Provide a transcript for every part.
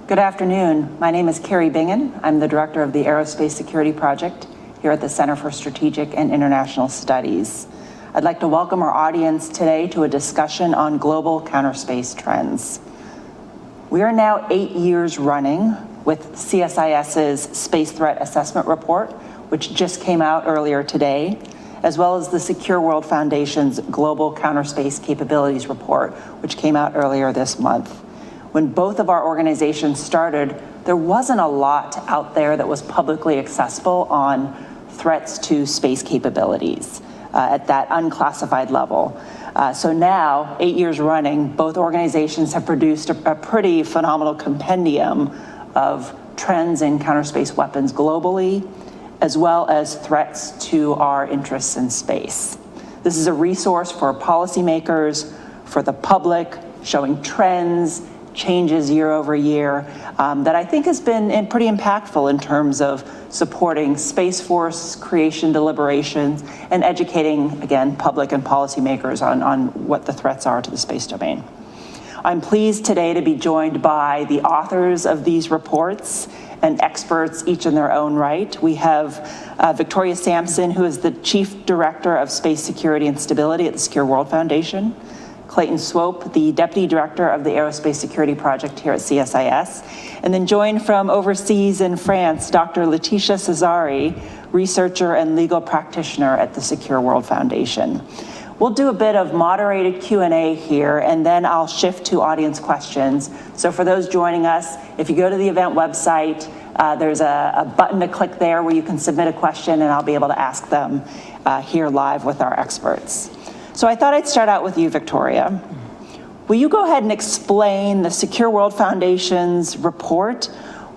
Good afternoon. My name is Kari Bingen. I'm the director of the Aerospace Security Project here at the Center for Strategic and International Studies. I'd like to welcome our audience today to a discussion on global counterspace trends. We are now 8 years running with CSIS's Space Threat Assessment Report, which just came out earlier today, as well as the Secure World Foundation's Global Counterspace Capabilities Report, which came out earlier this month. When both of our organizations started, there wasn't a lot out there that was publicly accessible on threats to space capabilities at that unclassified level. So now, 8 years running, both organizations have produced a pretty phenomenal compendium of trends in counterspace weapons globally, as well as threats to our interests in space. This is a resource for policymakers, for the public, showing trends, changes year over year, that I think has been pretty impactful in terms of supporting Space Force creation deliberations and educating, again, public and policymakers on what the threats are to the space domain. I'm pleased today to be joined by the authors of these reports and experts, each in their own right. We have Victoria Samson, who is the Chief Director of Space Security and Stability at the Secure World Foundation, Clayton Swope, the Deputy Director of the Aerospace Security Project here at CSIS, and then joined from overseas in France, Dr. Laetitia Cesari, Researcher and Legal Practitioner at the Secure World Foundation. We'll do a bit of moderated Q&A here, and then I'll shift to audience questions. So for those joining us, if you go to the event website, there's a button to click there where you can submit a question, and I'll be able to ask them here live with our experts. So I thought I'd start out with you, Victoria. Will you go ahead and explain the Secure World Foundation's report?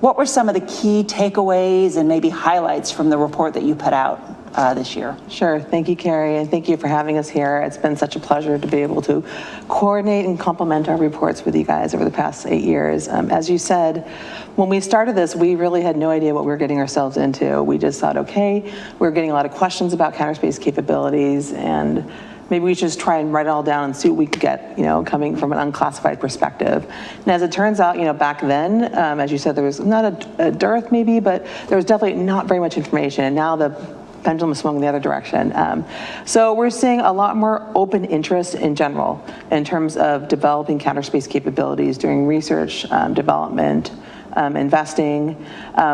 What were some of the key takeaways and maybe highlights from the report that you put out this year? Sure, thank you, Kari, and thank you for having us here. It's been such a pleasure to be able to coordinate and complement our reports with you guys over the past 8 years. As you said, when we started this, we really had no idea what we were getting ourselves into. We just thought, okay, we were getting a lot of questions about counterspace capabilities, and maybe we should just try and write it all down and see what we could get, coming from an unclassified perspective. And as it turns out, back then, as you said, there was not a dearth maybe, but there was definitely not very much information. And now the pendulum swung in the other direction. So we're seeing a lot more open interest in general in terms of developing counterspace capabilities, doing research, development, investing.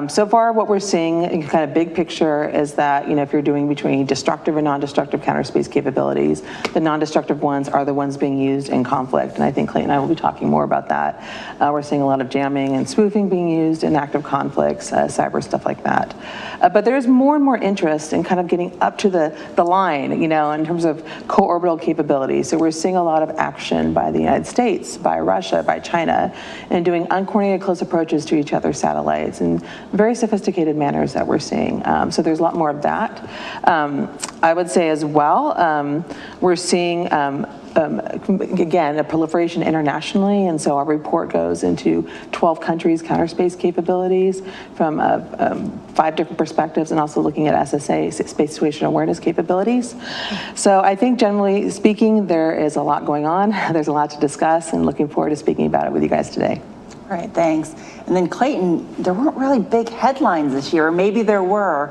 So far, what we're seeing in kind of big picture is that, if you're doing between destructive and non-destructive counterspace capabilities, the non-destructive ones are the ones being used in conflict. And I think Clayton and I will be talking more about that. We're seeing a lot of jamming and spoofing being used in active conflicts, cyber stuff like that. But there's more and more interest in kind of getting up to the line, in terms of co-orbital capabilities. So we're seeing a lot of action by the United States, by Russia, by China, and doing uncoordinated close approaches to each other's satellites in very sophisticated manners that we're seeing. So there's a lot more of that. I would say as well, we're seeing, again, a proliferation internationally, and so our report goes into 12 countries' counterspace capabilities from 5 different perspectives, and also looking at SSA, space situational awareness capabilities. So I think generally speaking, there is a lot going on. There's a lot to discuss, and looking forward to speaking about it with you guys today. All right, thanks. And then Clayton, there weren't really big headlines this year, or maybe there were.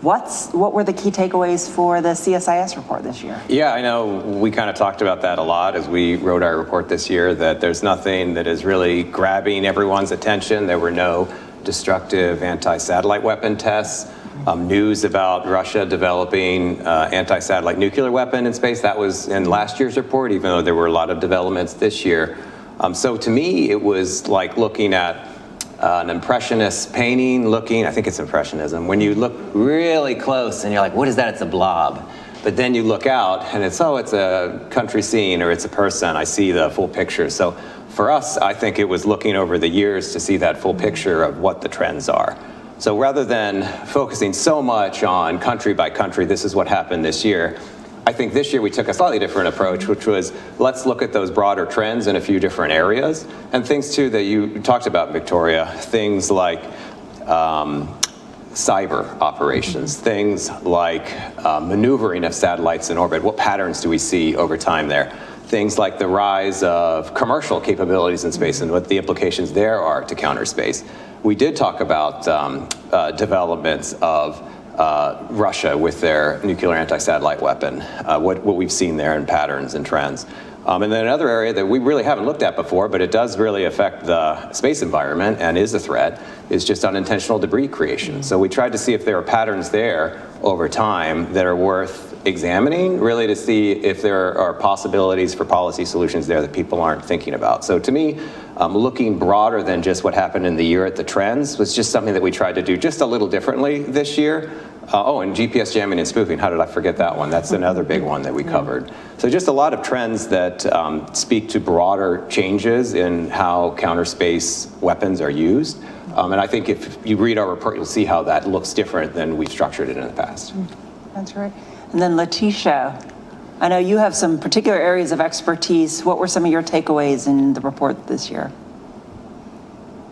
What were the key takeaways for the CSIS report this year? Yeah, I know we kind of talked about that a lot as we wrote our report this year, that there's nothing that is really grabbing everyone's attention. There were no destructive anti-satellite weapon tests. News about Russia developing anti-satellite nuclear weapon in space. That was in last year's report, even though there were a lot of developments this year. So to me, it was like looking at an impressionist painting, I think it's impressionism, when you look really close and you're like, what is that? It's a blob. But then you look out and it's a country scene or it's a person. I see the full picture. So for us, I think it was looking over the years to see that full picture of what the trends are. So rather than focusing so much on country by country, this is what happened this year, I think this year we took a slightly different approach, which was let's look at those broader trends in a few different areas, and things too that you talked about, Victoria, things like cyber operations, things like maneuvering of satellites in orbit. What patterns do we see over time there? things like the rise of commercial capabilities in space and what the implications there are to Counterspace. We did talk about developments of Russia with their nuclear anti-satellite weapon, what we've seen there in patterns and trends. And then another area that we really haven't looked at before, but it does really affect the space environment and is a threat, is just unintentional debris creation. So we tried to see if there are patterns there over time that are worth examining, really to see if there are possibilities for policy solutions there that people aren't thinking about. So to me, looking broader than just what happened in the year at the trends was just something that we tried to do just a little differently this year. And GPS jamming and spoofing, how did I forget that one? That's another big one that we covered. So just a lot of trends that speak to broader changes in how counterspace weapons are used. And I think if you read our report, you'll see how that looks different than we've structured it in the past. That's right. And then Laetitia, I know you have some particular areas of expertise. What were some of your takeaways in the report this year?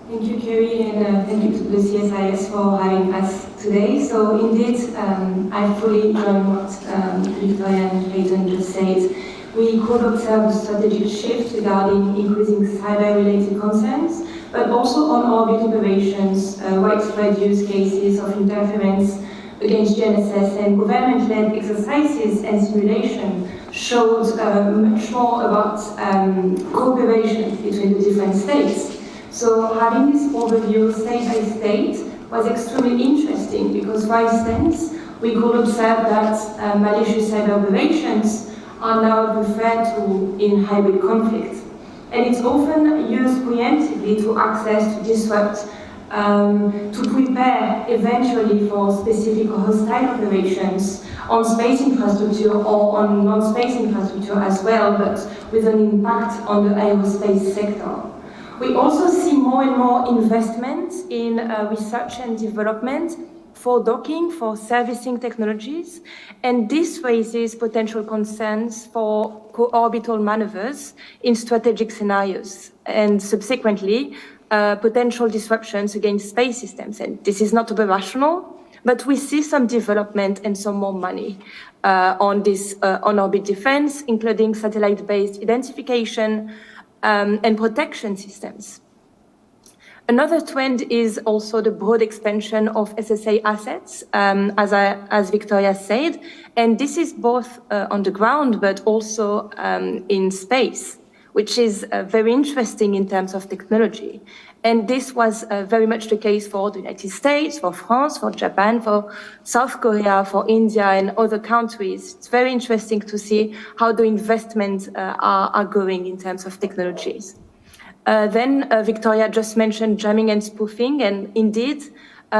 Thank you, Kari, and thank you to the CSIS for having us today. So indeed, I fully join what Victoria and Clayton just said. We could observe a strategic shift regarding increasing cyber-related concerns, but also on-orbit operations, widespread use cases of interference against GNSS and government-led exercises and simulation showed much more about cooperation between the different states. So having this overview state by state was extremely interesting because, for instance, we could observe that malicious cyber operations are now referred to in hybrid conflict. And it's often used preemptively to access, to disrupt, to prepare eventually for specific hostile operations on space infrastructure or on non-space infrastructure as well, but with an impact on the aerospace sector. We also see more and more investment in research and development for docking, for servicing technologies, and this raises potential concerns for co-orbital maneuvers in strategic scenarios, and subsequently potential disruptions against space systems. And this is not operational, but we see some development and some more money on this on-orbit defense, including satellite-based identification and protection systems. Another trend is also the broad expansion of SSA assets, as Victoria said, and this is both on the ground but also in space, which is very interesting in terms of technology. And this was very much the case for the United States, for France, for Japan, for South Korea, for India, and other countries. It's very interesting to see how the investments are going in terms of technologies. Then Victoria just mentioned jamming and spoofing, and indeed,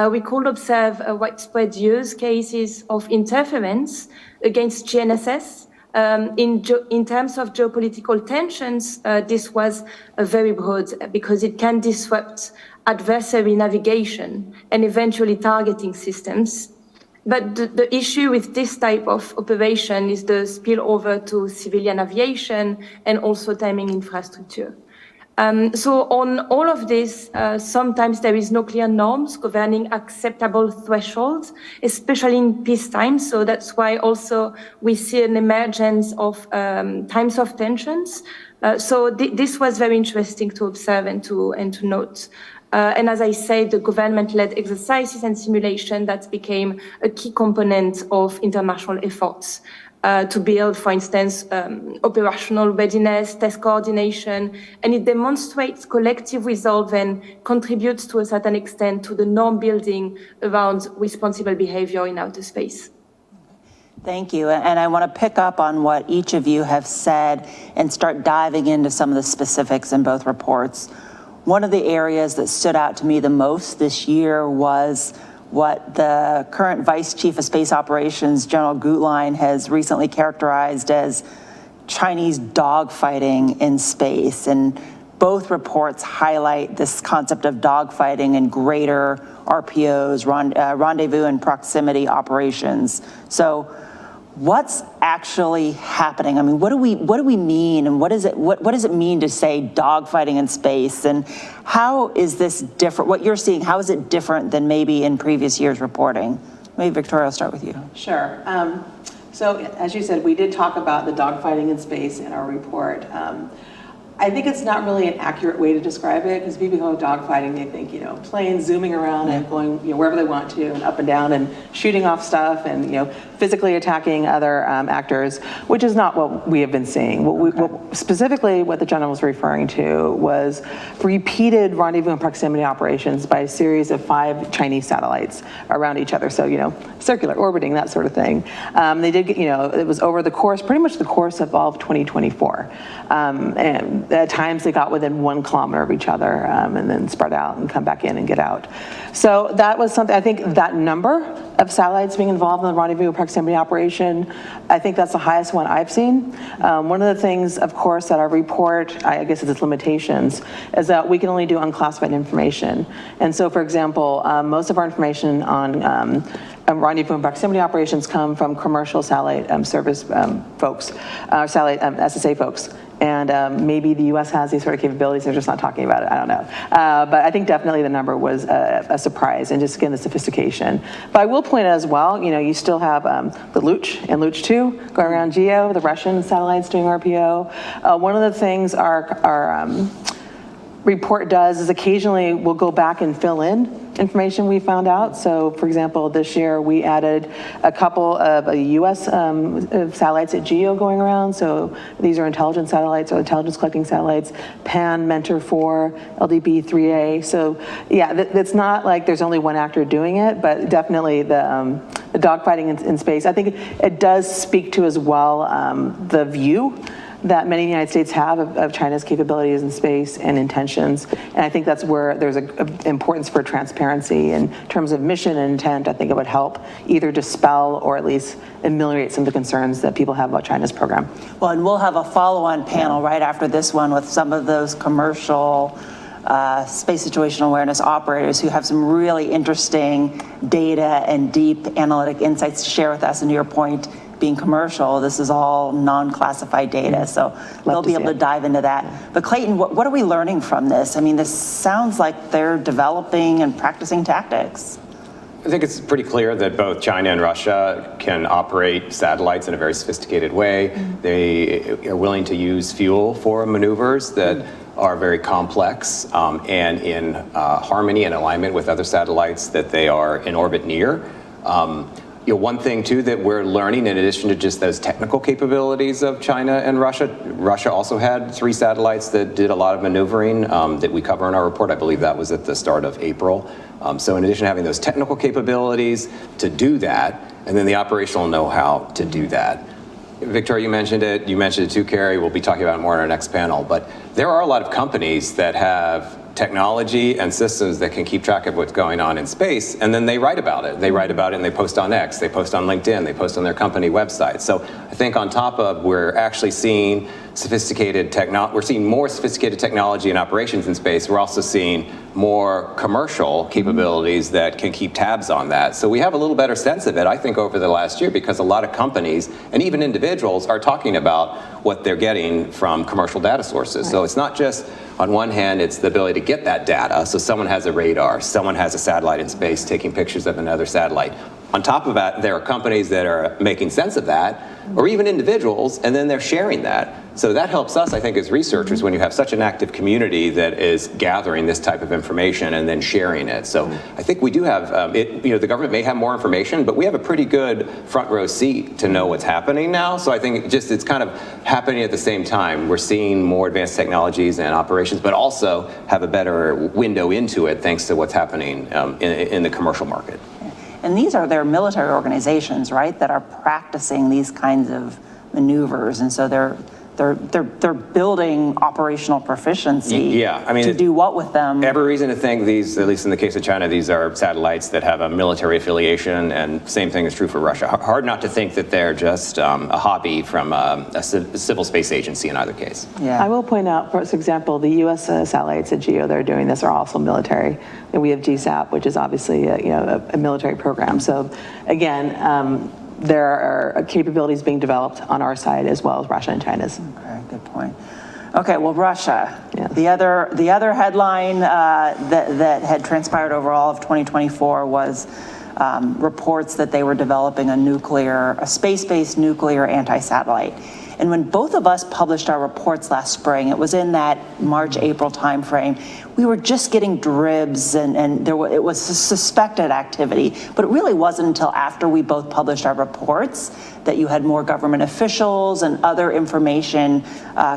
we could observe widespread use cases of interference against GNSS. In terms of geopolitical tensions, this was very broad because it can disrupt adversary navigation and eventually targeting systems. But the issue with this type of operation is the spillover to civilian aviation and also timing infrastructure. So on all of this, sometimes there is no clear norms governing acceptable thresholds, especially in peacetime. So that's why also we see an emergence of times of tensions. So this was very interesting to observe and to note. And as I said, the government-led exercises and simulation that became a key component of international efforts. To build, for instance, operational readiness, test coordination, and it demonstrates collective resolve and contributes to a certain extent to the norm building around responsible behavior in outer space. Thank you. And I want to pick up on what each of you have said and start diving into some of the specifics in both reports. One of the areas that stood out to me the most this year was what the current Vice Chief of Space Operations, General Gutlein, has recently characterized as Chinese dogfighting in space. And both reports highlight this concept of dogfighting and greater RPOs, rendezvous and proximity operations. So what's actually happening? I mean, what do we mean, and what does it mean to say dogfighting in space, and how is this different? What you're seeing, how is it different than maybe in previous years' reporting? Maybe Victoria, I'll start with you. Sure. So as you said, we did talk about the dogfighting in space in our report. I think it's not really an accurate way to describe it, because people go dogfighting, they think, planes zooming around and going, wherever they want to, and up and down, and shooting off stuff, and, physically attacking other actors, which is not what we have been seeing. Specifically, what the general was referring to was repeated rendezvous and proximity operations by a series of 5 Chinese satellites around each other. So, circular, orbiting, that sort of thing. They did, it was over the course, pretty much the course of all of 2024. And at times they got within 1 kilometer of each other, and then spread out and come back in and get out. So that was something, I think that number of satellites being involved in the rendezvous proximity operation, I think that's the highest one I've seen. One of the things, of course, that our report, I guess it's its limitations, is that we can only do unclassified information. And so, for example, most of our information on rendezvous and proximity operations come from commercial satellite service folks, satellite SSA folks. And maybe the US has these sort of capabilities, they're just not talking about it, I don't know. But I think definitely the number was a surprise, and just again, the sophistication. But I will point out as well, you still have the Luch and Luch 2 going around GEO, the Russian satellites doing RPO. One of the things our report does is occasionally we'll go back and fill in information we found out. So, for example, this year we added a couple of US satellites at GEO going around. So these are intelligence satellites or intelligence collecting satellites, PAN, Mentor 4, LDB 3A. So yeah, it's not like there's only one actor doing it, but definitely the dogfighting in space, I think it does speak to as well the view that many in the United States have of China's capabilities in space and intentions. And I think that's where there's an importance for transparency in terms of mission and intent. I think it would help either dispel or at least ameliorate some of the concerns that people have about China's program. Well, and we'll have a follow-on panel right after this one with some of those commercial space situational awareness operators who have some really interesting data and deep analytic insights to share with us. And to your point, being commercial, this is all non-classified data, so they'll be able to dive into that. But Clayton, what are we learning from this? I mean, this sounds like they're developing and practicing tactics. I think it's pretty clear that both China and Russia can operate satellites in a very sophisticated way. They are willing to use fuel for maneuvers that are very complex and in harmony and alignment with other satellites that they are in orbit near. One thing too that we're learning, in addition to just those technical capabilities of China and Russia, Russia also had 3 satellites that did a lot of maneuvering that we cover in our report. I believe that was at the start of April. So in addition to having those technical capabilities to do that, and then the operational know-how to do that. Victoria, you mentioned it too, Kari. We'll be talking about it more in our next panel. But there are a lot of companies that have technology and systems that can keep track of what's going on in space, and then they write about it. They write about it and they post on X, they post on LinkedIn, they post on their company website. So I think on top of, we're actually seeing we're seeing more sophisticated technology and operations in space. We're also seeing more commercial capabilities that can keep tabs on that. So we have a little better sense of it, I think, over the last year, because a lot of companies and even individuals are talking about what they're getting from commercial data sources. Right. So it's not just, on one hand, it's the ability to get that data. So someone has a radar, someone has a satellite in space taking pictures of another satellite. On top of that, there are companies that are making sense of that, or even individuals, and then they're sharing that. So that helps us, I think, as researchers, when you have such an active community that is gathering this type of information and then sharing it. So I think we do have, the government may have more information, but we have a pretty good front row seat to know what's happening now. So I think it's kind of happening at the same time. We're seeing more advanced technologies and operations, but also have a better window into it thanks to what's happening in the commercial market. And these are their military organizations, right, that are practicing these kinds of maneuvers, and so they're building operational proficiency. To do what with them? Every reason to think these, at least in the case of China, these are satellites that have a military affiliation, and same thing is true for Russia. Hard not to think that they're just a hobby from a civil space agency in either case. Yeah. I will point out, for example, the U.S. satellites at GEO that are doing this are also military. And we have GSAP, which is obviously a military program. So again, there are capabilities being developed on our side as well as Russia and China's. Okay, good point. Okay, well, Russia, the other headline that had transpired over all of 2024 was reports that they were developing a space-based nuclear anti-satellite. And when both of us published our reports last spring, it was in that March-April timeframe, we were just getting dribs and it was a suspected activity, but it really wasn't until after we both published our reports that you had more government officials and other information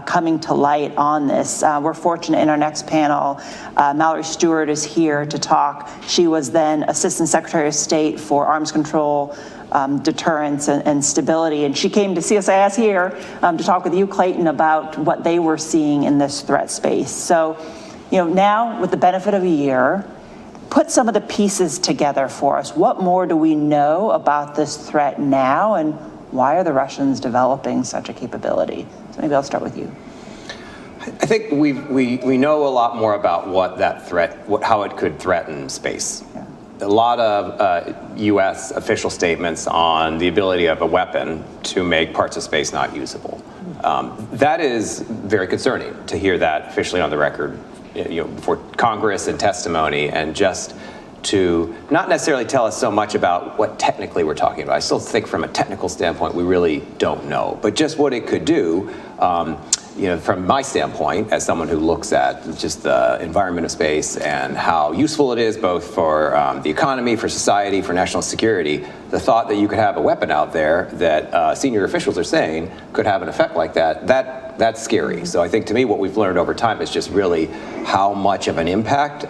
coming to light on this. We're fortunate in our next panel, Mallory Stewart is here to talk. She was then Assistant Secretary of State for Arms Control, Deterrence and Stability, and she came to CSIS here to talk with you, Clayton, about what they were seeing in this threat space. So, now with the benefit of a year, put some of the pieces together for us. What more do we know about this threat now, and why are the Russians developing such a capability? So maybe I'll start with you. I think we know a lot more about what that threat, how it could threaten space. Yeah. A lot of U.S. official statements on the ability of a weapon to make parts of space not usable. That is very concerning to hear that officially on the record, before Congress and testimony, and just to not necessarily tell us so much about what technically we're talking about. I still think from a technical standpoint, we really don't know, but just what it could do. From my standpoint, as someone who looks at just the environment of space and how useful it is both for the economy, for society, for national security, the thought that you could have a weapon out there that senior officials are saying could have an effect like that's scary. So I think to me what we've learned over time is just really how much of an impact,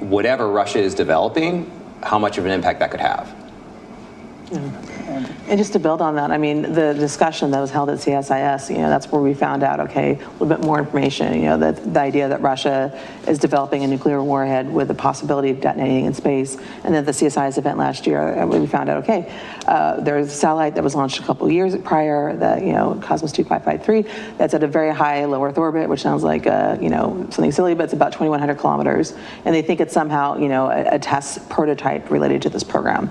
whatever Russia is developing, how much of an impact that could have. Yeah. And just to build on that, I mean, the discussion that was held at CSIS, that's where we found out, okay, a little bit more information, that the idea that Russia is developing a nuclear warhead with the possibility of detonating in space. And then the CSIS event last year, we found out, okay, there's a satellite that was launched a couple of years prior, that, Cosmos 2553, that's at a very high low Earth orbit, which sounds like, something silly, but it's about 2,100 kilometers. And they think it's somehow, a test prototype related to this program.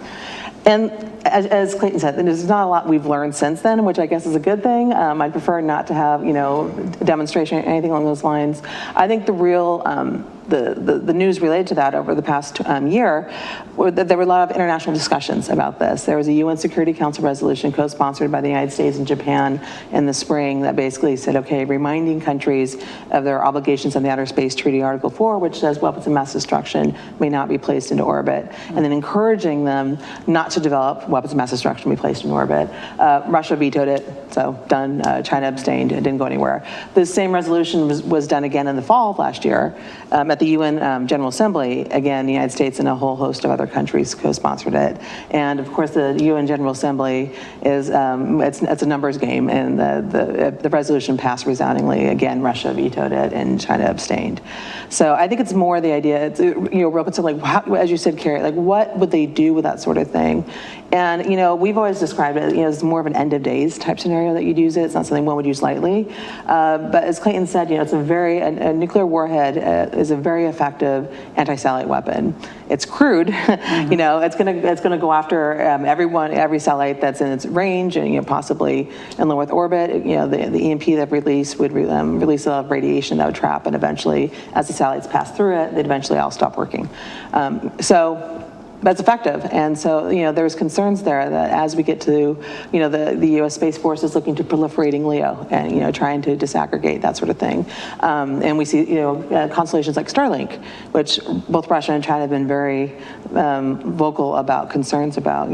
And as Clayton said, there's not a lot we've learned since then, which I guess is a good thing. I'd prefer not to have, a demonstration or anything along those lines. I think the real, the news related to that over the past year, that there were a lot of international discussions about this. There was a UN Security Council resolution co-sponsored by the United States and Japan in the spring that basically said, okay, reminding countries of their obligations on the Outer Space Treaty Article 4, which says weapons of mass destruction may not be placed into orbit, and then encouraging them not to develop weapons of mass destruction be placed in orbit. Russia vetoed it, so done. China abstained, it didn't go anywhere. The same resolution was done again in the fall of last year at the UN General Assembly. Again, the United States and a whole host of other countries co-sponsored it. And of course, the UN General Assembly is, it's a numbers game, and the resolution passed resoundingly. Again, Russia vetoed it and China abstained. So I think it's more the idea, it's, real concern, like, how, as you said, Kari, like, what would they do with that sort of thing? And, we've always described it, as more of an end of days type scenario that you'd use it. It's not something one would use lightly. But as Clayton said, it's a nuclear warhead is a very effective anti-satellite weapon. It's crude, it's gonna go after every satellite that's in its range, and possibly in low Earth orbit. The EMP that release would release a lot of radiation that would trap, and eventually, as the satellites pass through it, they'd eventually all stop working. That's effective, and so there's concerns there that as we get to the U.S. Space Force is looking to proliferating LEO and trying to disaggregate that sort of thing, and we see constellations like Starlink, which both Russia and China have been very vocal about concerns about.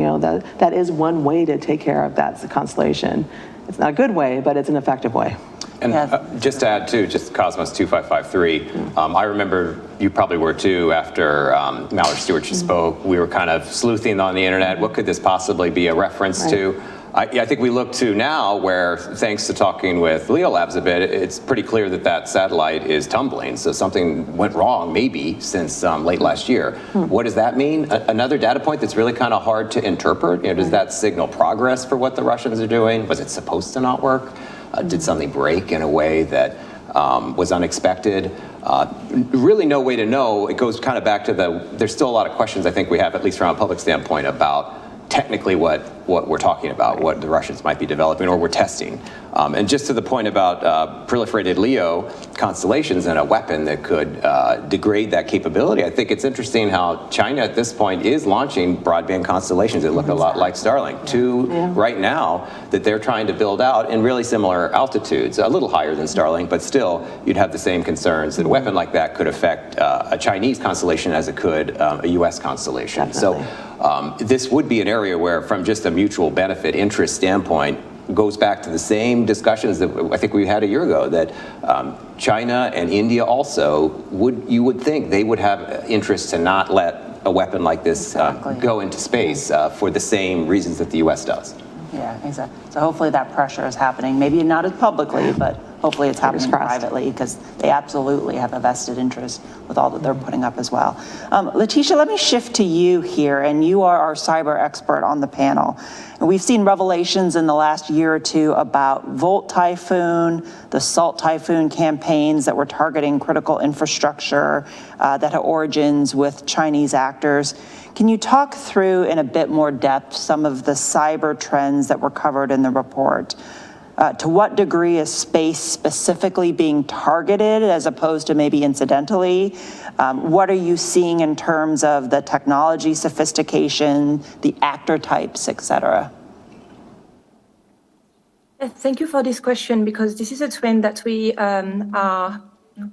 That is one way to take care of that constellation. It's not a good way, but it's an effective way. And just to add too, just Cosmos 2553, I remember you probably were too after Mallory Stewart spoke. We were kind of sleuthing on the internet. What could this possibly be a reference to? I think we look to now where, thanks to talking with Leo Labs a bit, it's pretty clear that satellite is tumbling. So something went wrong maybe since late last year. What does that mean? Another data point that's really kind of hard to interpret. Does that signal progress for what the Russians are doing? Was it supposed to not work? Did something break in a way that was unexpected? Really no way to know. It goes kind of back to there's still a lot of questions I think we have, at least from a public standpoint, about technically what we're talking about, what the Russians might be developing or we're testing. And just to the point about proliferated LEO constellations and a weapon that could degrade that capability, I think it's interesting how China at this point is launching broadband constellations that look a lot like Starlink. Two right now that they're trying to build out in really similar altitudes, a little higher than Starlink, but still you'd have the same concerns that a weapon like that could affect a Chinese constellation as it could a US constellation. Definitely. So this would be an area where, from just a mutual benefit interest standpoint, goes back to the same discussions that I think we had a year ago, that China and India also you would think they would have interest to not let a weapon like this go into space for the same reasons that the US does. Yeah, exactly. So hopefully that pressure is happening, maybe not as publicly, but hopefully it's happening privately, because they absolutely have a vested interest with all that they're putting up as well. Laetitia, let me shift to you here, and you are our cyber expert on the panel. And we've seen revelations in the last year or two about Volt Typhoon, the Salt Typhoon campaigns that were targeting critical infrastructure that had origins with Chinese actors. Can you talk through in a bit more depth some of the cyber trends that were covered in the report? To what degree is space specifically being targeted as opposed to maybe incidentally? What are you seeing in terms of the technology sophistication, the actor types, et cetera? Thank you for this question, because this is a trend that we are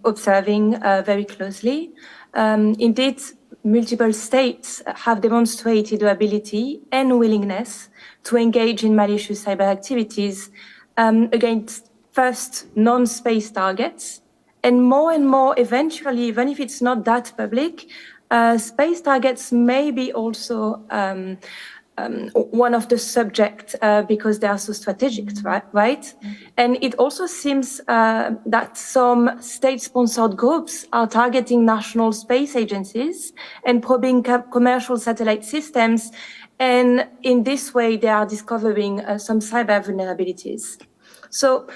observing very closely. Indeed, multiple states have demonstrated the ability and willingness to engage in malicious cyber activities against first non-space targets, and more eventually, even if it's not that public, space targets may be also one of the subjects because they are so strategic, right? And it also seems that some state-sponsored groups are targeting national space agencies and probing commercial satellite systems. And in this way, they are discovering some cyber vulnerabilities. So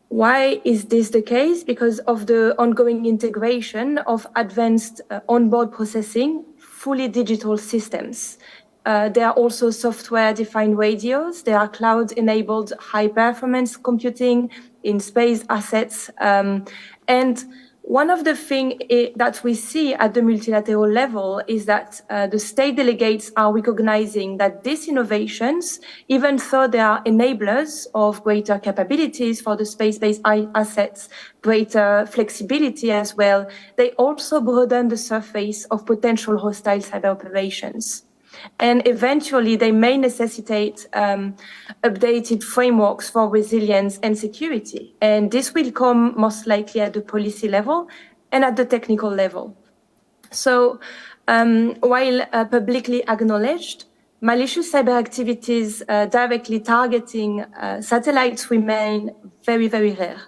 why is this the case? Because of the ongoing integration of advanced onboard processing, fully digital systems. There are also software-defined radios. There are cloud-enabled high-performance computing in space assets. And one of the things that we see at the multilateral level is that the state delegates are recognizing that these innovations, even though they are enablers of greater capabilities for the space-based assets, greater flexibility as well, they also broaden the surface of potential hostile cyber operations. And eventually, they may necessitate updated frameworks for resilience and security. And this will come most likely at the policy level and at the technical level. So while publicly acknowledged, malicious cyber activities directly targeting satellites remain very, very rare.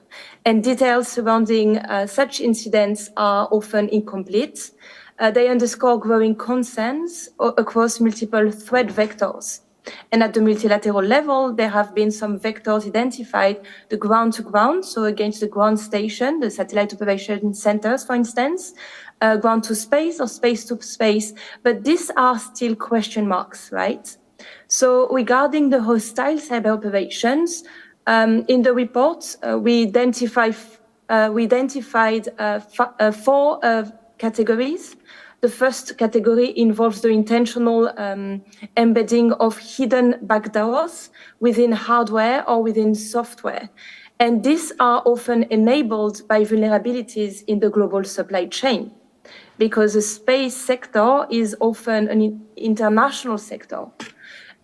And details surrounding such incidents are often incomplete. They underscore growing concerns across multiple threat vectors. And at the multilateral level, there have been some vectors identified, the ground-to-ground, so against the ground station, the satellite operation centers, for instance, ground-to-space or space-to-space, but these are still question marks, right? So regarding the hostile cyber operations, in the report, we identified 4 categories. The first category involves the intentional embedding of hidden backdoors within hardware or within software. And these are often enabled by vulnerabilities in the global supply chain, because the space sector is often an international sector.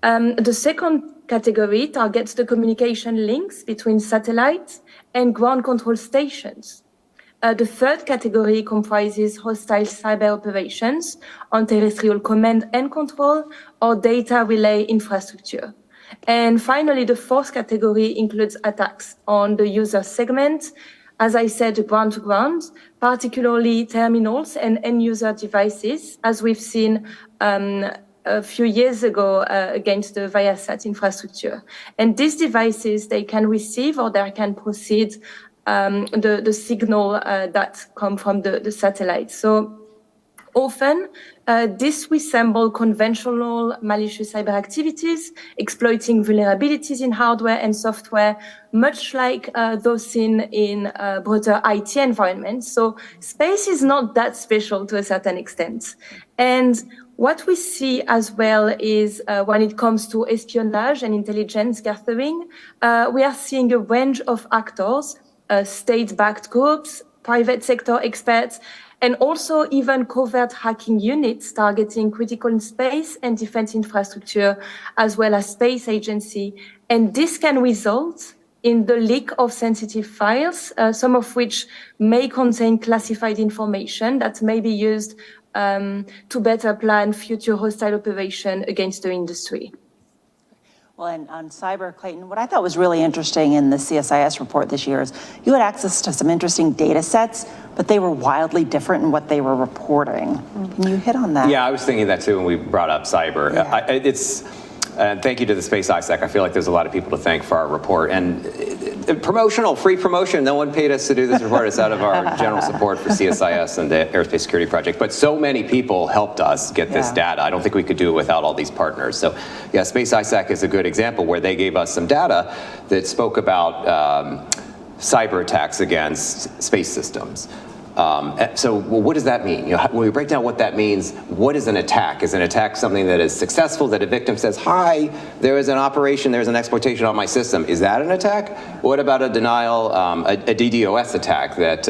The second category targets the communication links between satellites and ground control stations. The third category comprises hostile cyber operations on terrestrial command and control or data relay infrastructure. And finally, the fourth category includes attacks on the user segment, as I said, ground-to-ground, particularly terminals and end-user devices, as we've seen a few years ago against the Viasat infrastructure. And these devices, they can receive or they can proceed the signal that come from the satellite. So Often, this resembles conventional malicious cyber activities, exploiting vulnerabilities in hardware and software, much like those seen in broader IT environments. So space is not that special to a certain extent. And what we see as well is when it comes to espionage and intelligence gathering, we are seeing a range of actors, state-backed groups, private sector experts, and also even covert hacking units targeting critical space and defense infrastructure, as well as space agency. And this can result in the leak of sensitive files, some of which may contain classified information that may be used to better plan future hostile operation against the industry. Well, and on cyber, Clayton, what I thought was really interesting in the CSIS report this year is you had access to some interesting data sets, but they were wildly different in what they were reporting. Can you hit on that? Yeah, I was thinking that too when we brought up cyber. Yeah. Thank you to the Space ISAC. I feel like there's a lot of people to thank for our report. And free promotion, no one paid us to do this report. It's out of our general support for CSIS and the Aerospace Security Project. But so many people helped us get this data. I don't think we could do it without all these partners. So yeah, Space ISAC is a good example where they gave us some data that spoke about cyber attacks against space systems. So what does that mean? When we break down what that means, what is an attack? Is an attack something that is successful, that a victim says, hi, there is an operation, there's an exploitation on my system? Is that an attack? What about a denial, a DDoS attack that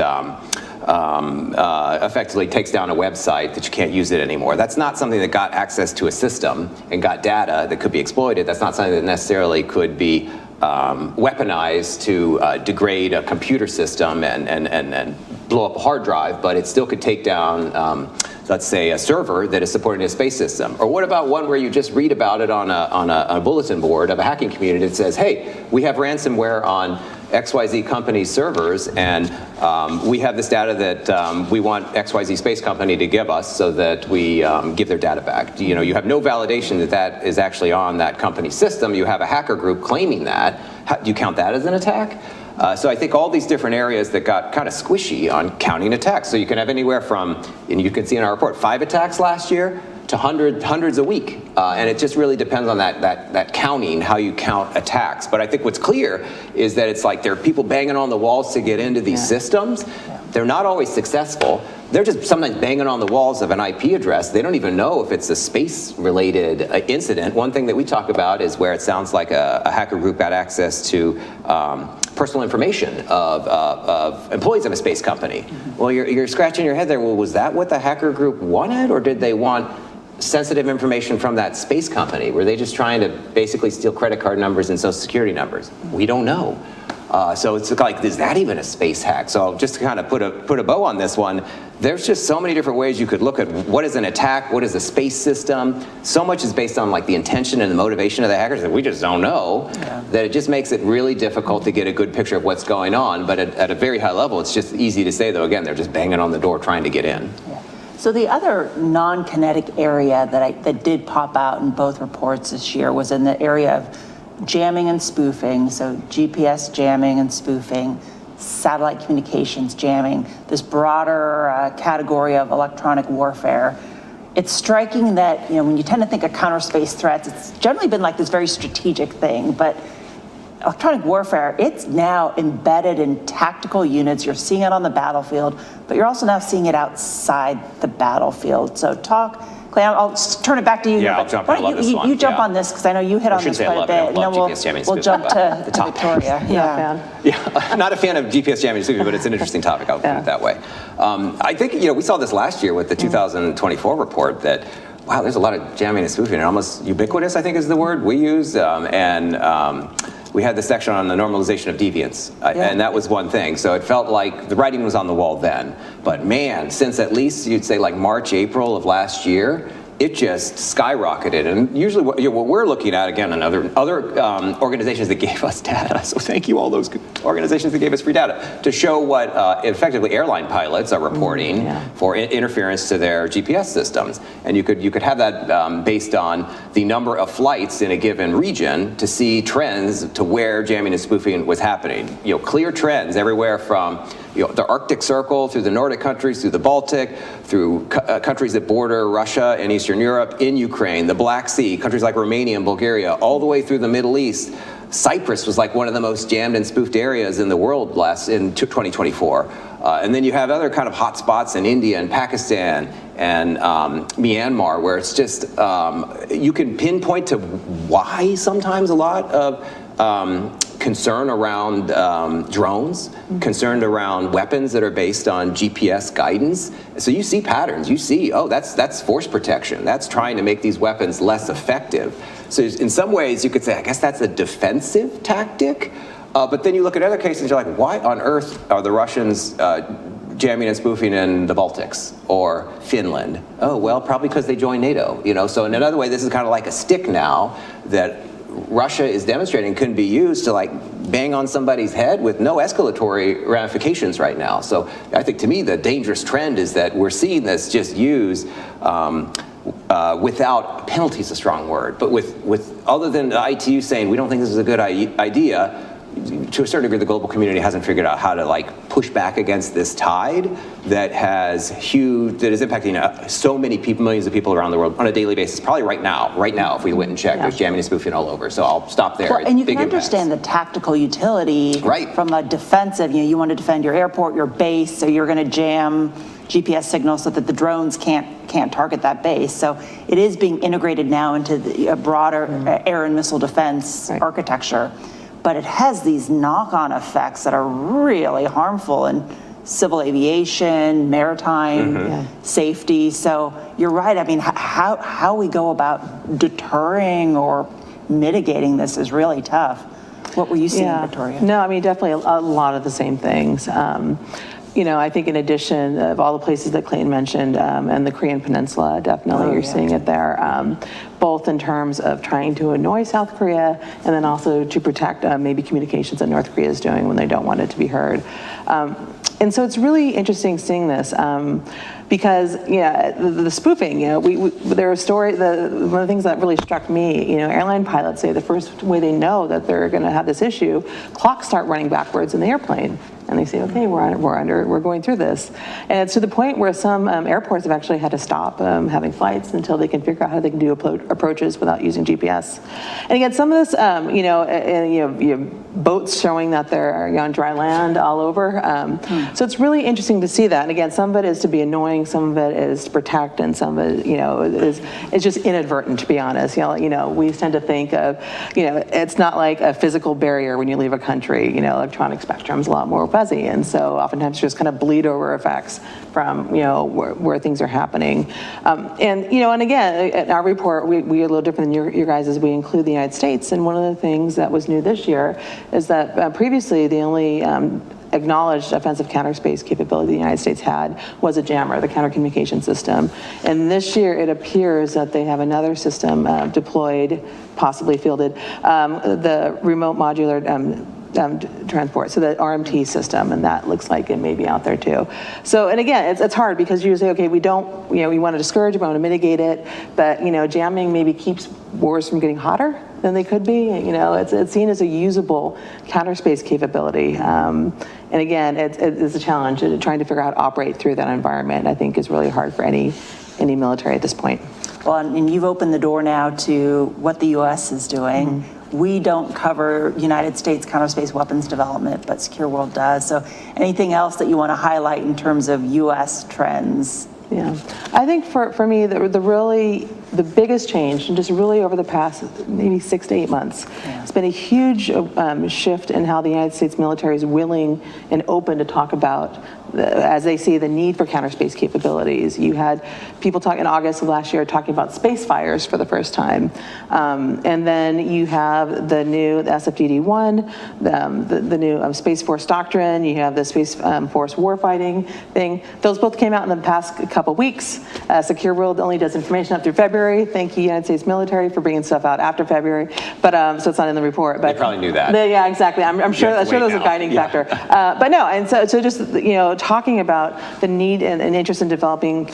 effectively takes down a website that you can't use it anymore? That's not something that got access to a system and got data that could be exploited. That's not something that necessarily could be weaponized to degrade a computer system and blow up a hard drive, but it still could take down, let's say, a server that is supporting a space system. Or what about one where you just read about it on a bulletin board of a hacking community that says, hey, we have ransomware on XYZ company's servers, and we have this data that we want XYZ space company to give us so that we give their data back. You have no validation that that is actually on that company's system. You have a hacker group claiming that. Do you count that as an attack? So I think all these different areas that got kind of squishy on counting attacks. So you can have anywhere from, and you can see in our report, 5 attacks last year to hundreds a week. And it just really depends on that counting, how you count attacks. But I think what's clear is that it's like there are people banging on the walls to get into these systems. They're not always successful. They're just sometimes banging on the walls of an IP address. They don't even know if it's a space-related incident. One thing that we talk about is where it sounds like a hacker group got access to personal information of employees of a space company. Well, you're scratching your head there. Well, was that what the hacker group wanted, or did they want sensitive information from that space company? Were they just trying to basically steal credit card numbers and social security numbers? We don't know. So it's like, is that even a space hack? So just to kind of put a bow on this one, there's just so many different ways you could look at what is an attack, what is a space system. So much is based on like the intention and the motivation of the hackers that we just don't know, that it just makes it really difficult to get a good picture of what's going on. But at a very high level, it's just easy to say, though, again, they're just banging on the door trying to get in. So the other non-kinetic area that did pop out in both reports this year was in the area of jamming and spoofing, so GPS jamming and spoofing, satellite communications jamming, this broader category of electronic warfare. It's striking that, when you tend to think of counterspace threats, it's generally been like this very strategic thing, but electronic warfare, it's now embedded in tactical units. You're seeing it on the battlefield, but you're also now seeing it outside the battlefield. So Clay, I'll turn it back to you. Yeah, I'll jump in. I love this one. You jump on this, because I know you hit on this quite a bit, and then we'll jump to Victoria. Yeah, not a fan of GPS jamming, but it's an interesting topic. I'll put it that way. I think we saw this last year with the 2024 report that, wow, there's a lot of jamming and spoofing, and almost ubiquitous, I think is the word we use, we had the section on the normalization of deviance, and that was one thing. So it felt like the writing was on the wall then. But man, since at least you'd say like March, April of last year, it just skyrocketed. And usually what we're looking at, again, and other organizations that gave us data, so thank you all those organizations that gave us free data, to show what effectively airline pilots are reporting for interference to their GPS systems. And you could have that based on the number of flights in a given region to see trends to where jamming and spoofing was happening. Clear trends everywhere from the Arctic Circle, through the Nordic countries, through the Baltic, through countries that border Russia and Eastern Europe, in Ukraine, the Black Sea, countries like Romania and Bulgaria, all the way through the Middle East. Cyprus was like one of the most jammed and spoofed areas in the world in 2024. And then you have other kind of hot spots in India and Pakistan and Myanmar, where it's just, you can pinpoint to why sometimes a lot of concern around drones, concerned around weapons that are based on GPS guidance. So you see patterns, you see, oh, that's force protection. That's trying to make these weapons less effective. So in some ways you could say, I guess that's a defensive tactic. But then you look at other cases, you're like, why on earth are the Russians jamming and spoofing in the Baltics or Finland? Oh, well, probably because they joined NATO, you know? So in another way, this is kind of like a stick now that Russia is demonstrating can be used to like bang on somebody's head with no escalatory ramifications right now. So I think to me, the dangerous trend is that we're seeing this just used without, penalty is a strong word, but with other than the ITU saying, we don't think this is a good idea, to a certain degree, the global community hasn't figured out how to like push back against this tide that is impacting so many people, millions of people around the world on a daily basis. Probably right now, if we went and checked, there's jamming and spoofing all over. So I'll stop there. Well, and you can understand the tactical utility from a defensive. You want to defend your airport, your base, so you're going to jam GPS signals so that the drones can't target that base. So it is being integrated now into a broader air and missile defense architecture. But it has these knock-on effects that are really harmful in civil aviation, maritime safety. So you're right. I mean, how we go about deterring or mitigating this is really tough. What were you seeing, Victoria? No, I mean, definitely a lot of the same things. You know, I think in addition of all the places that Clayton mentioned, and the Korean Peninsula, definitely you're seeing it there, both in terms of trying to annoy South Korea and then also to protect maybe communications that North Korea is doing when they don't want it to be heard. And so it's really interesting seeing this because, the spoofing, there are stories, one of the things that really struck me, airline pilots say the first way they know that they're going to have this issue, clocks start running backwards in the airplane. And they say, okay, we're going through this. And it's to the point where some airports have actually had to stop having flights until they can figure out how they can do approaches without using GPS. And again, some of this, you have boats showing that they're on dry land all over. So it's really interesting to see that. And again, some of it is to be annoying, some of it is to protect, and some of it, is just inadvertent, to be honest. We tend to think of, it's not like a physical barrier when you leave a country. Electronic spectrum's a lot more fuzzy, and so oftentimes just kind of bleed over effects from where things are happening. And again, in our report, we are a little different than your guys' as we include the United States. And one of the things that was new this year is that previously the only acknowledged offensive counterspace capability the United States had was a jammer, the counter communication system. And this year it appears that they have another system deployed, possibly fielded, the remote modular transport, so the RMT system, and that looks like it may be out there too. So, and again, it's hard because you say, okay, we don't, we want to discourage, we want to mitigate it, but jamming maybe keeps wars from getting hotter than they could be. It's seen as a usable counterspace capability. And again, it's a challenge. Trying to figure out how to operate through that environment, I think, is really hard for any military at this point. Well, and you've opened the door now to what the U.S. is doing. We don't cover United States counterspace weapons development, but Secure World does. So anything else that you want to highlight in terms of U.S. trends? Yeah, I think for me, the biggest change, and just really over the past maybe 6 to 8 months, it's been a huge shift in how the United States military is willing and open to talk about, as they see the need for counterspace capabilities. You had people talking in August of last year talking about space fires for the first time. And then you have the new SFDD-1, the new Space Force Doctrine, you have the Space Force Warfighting thing. Those both came out in the past couple weeks. Secure World only does information up through February. Thank you, United States military, for bringing stuff out after February. But so it's not in the report. But they probably knew that. Yeah, exactly. I'm sure there's a guiding factor. But no, and so just, talking about the need and interest in developing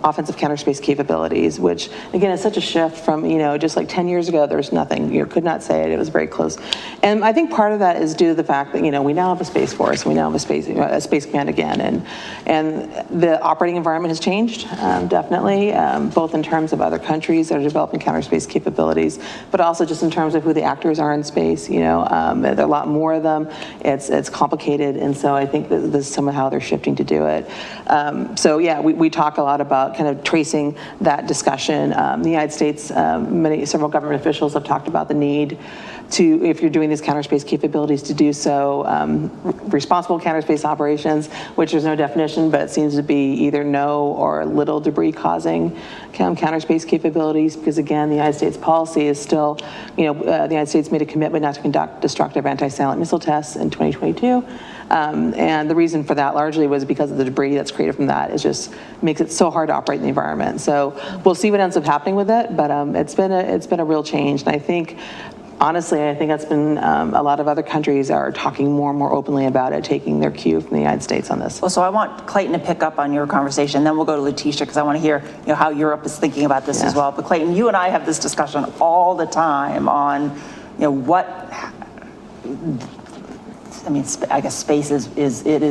offensive counterspace capabilities, which again is such a shift from, just like 10 years ago, there was nothing. You could not say it. It was very close. And I think part of that is due to the fact that, we now have a Space Force, we now have a Space Command again, and the operating environment has changed, definitely, both in terms of other countries that are developing counterspace capabilities, but also just in terms of who the actors are in space. There are a lot more of them. It's complicated, and so I think that this is some of how they're shifting to do it. So yeah, we talk a lot about kind of tracing that discussion. The United States, several government officials have talked about the need to, if you're doing these counterspace capabilities, to do so responsible counterspace operations, which there's no definition, but it seems to be either no or little debris causing counterspace capabilities, because again, the United States policy is still, the United States made a commitment not to conduct destructive anti-satellite missile tests in 2022. And the reason for that largely was because of the debris that's created from that. It just makes it so hard to operate in the environment. So we'll see what ends up happening with it, but it's been a real change. And I think, honestly, that's been a lot of other countries are talking more and more openly about it, taking their cue from the United States on this. Well, so I want Clayton to pick up on your conversation, then we'll go to Laetitia, because I want to hear how Europe is thinking about this as well. But Clayton, you and I have this discussion all the time on I guess space is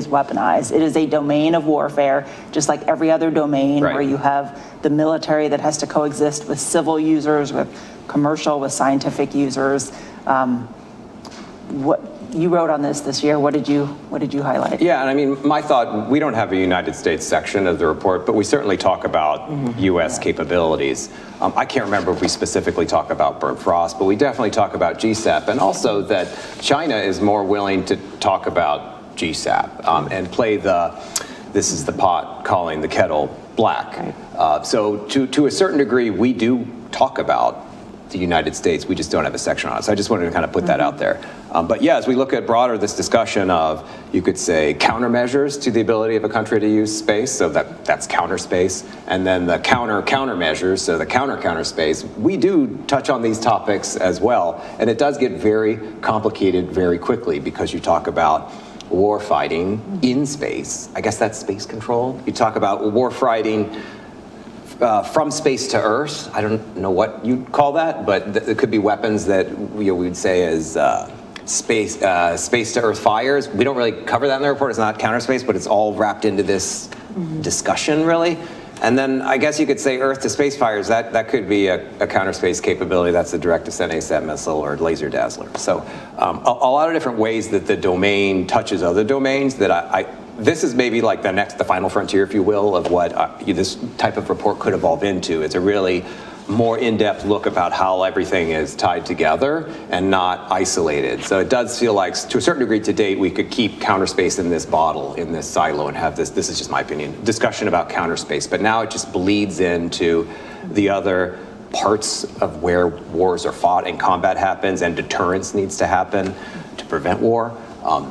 weaponized. It is a domain of warfare, just like every other domain, right, where you have the military that has to coexist with civil users, with commercial, with scientific users. What you wrote on this year, what did you highlight? Yeah, and my thought, we don't have a United States section of the report, but we certainly talk about U.S. capabilities. I can't remember if we specifically talk about burnt frost, but we definitely talk about GSAP, and also that China is more willing to talk about GSAP and play this is the pot calling the kettle black. Right. So to a certain degree, we do talk about the United States, we just don't have a section on it. So I just wanted to kind of put that out there. But yeah, as we look at broader this discussion of, you could say, countermeasures to the ability of a country to use space, so that's counterspace, and then the countermeasures, so the counterspace, we do touch on these topics as well, and it does get very complicated very quickly, because you talk about war fighting in space. I guess that's space control. You talk about war fighting from space to Earth. I don't know what you'd call that, but it could be weapons that we would say as space to Earth fires. We don't really cover that in the report. It's not counterspace, but it's all wrapped into this discussion, really. And then I guess you could say Earth to space fires. That could be a counterspace capability. That's a direct descent ASAT missile or laser dazzler. So a lot of different ways that the domain touches other domains that this is maybe like the final frontier, if you will, of what this type of report could evolve into. It's a really more in-depth look about how everything is tied together and not isolated. So it does feel like, to a certain degree to date, we could keep counterspace in this bottle, in this silo, and have this is just my opinion, discussion about counterspace. But now it just bleeds into the other parts of where wars are fought and combat happens and deterrence needs to happen to prevent war.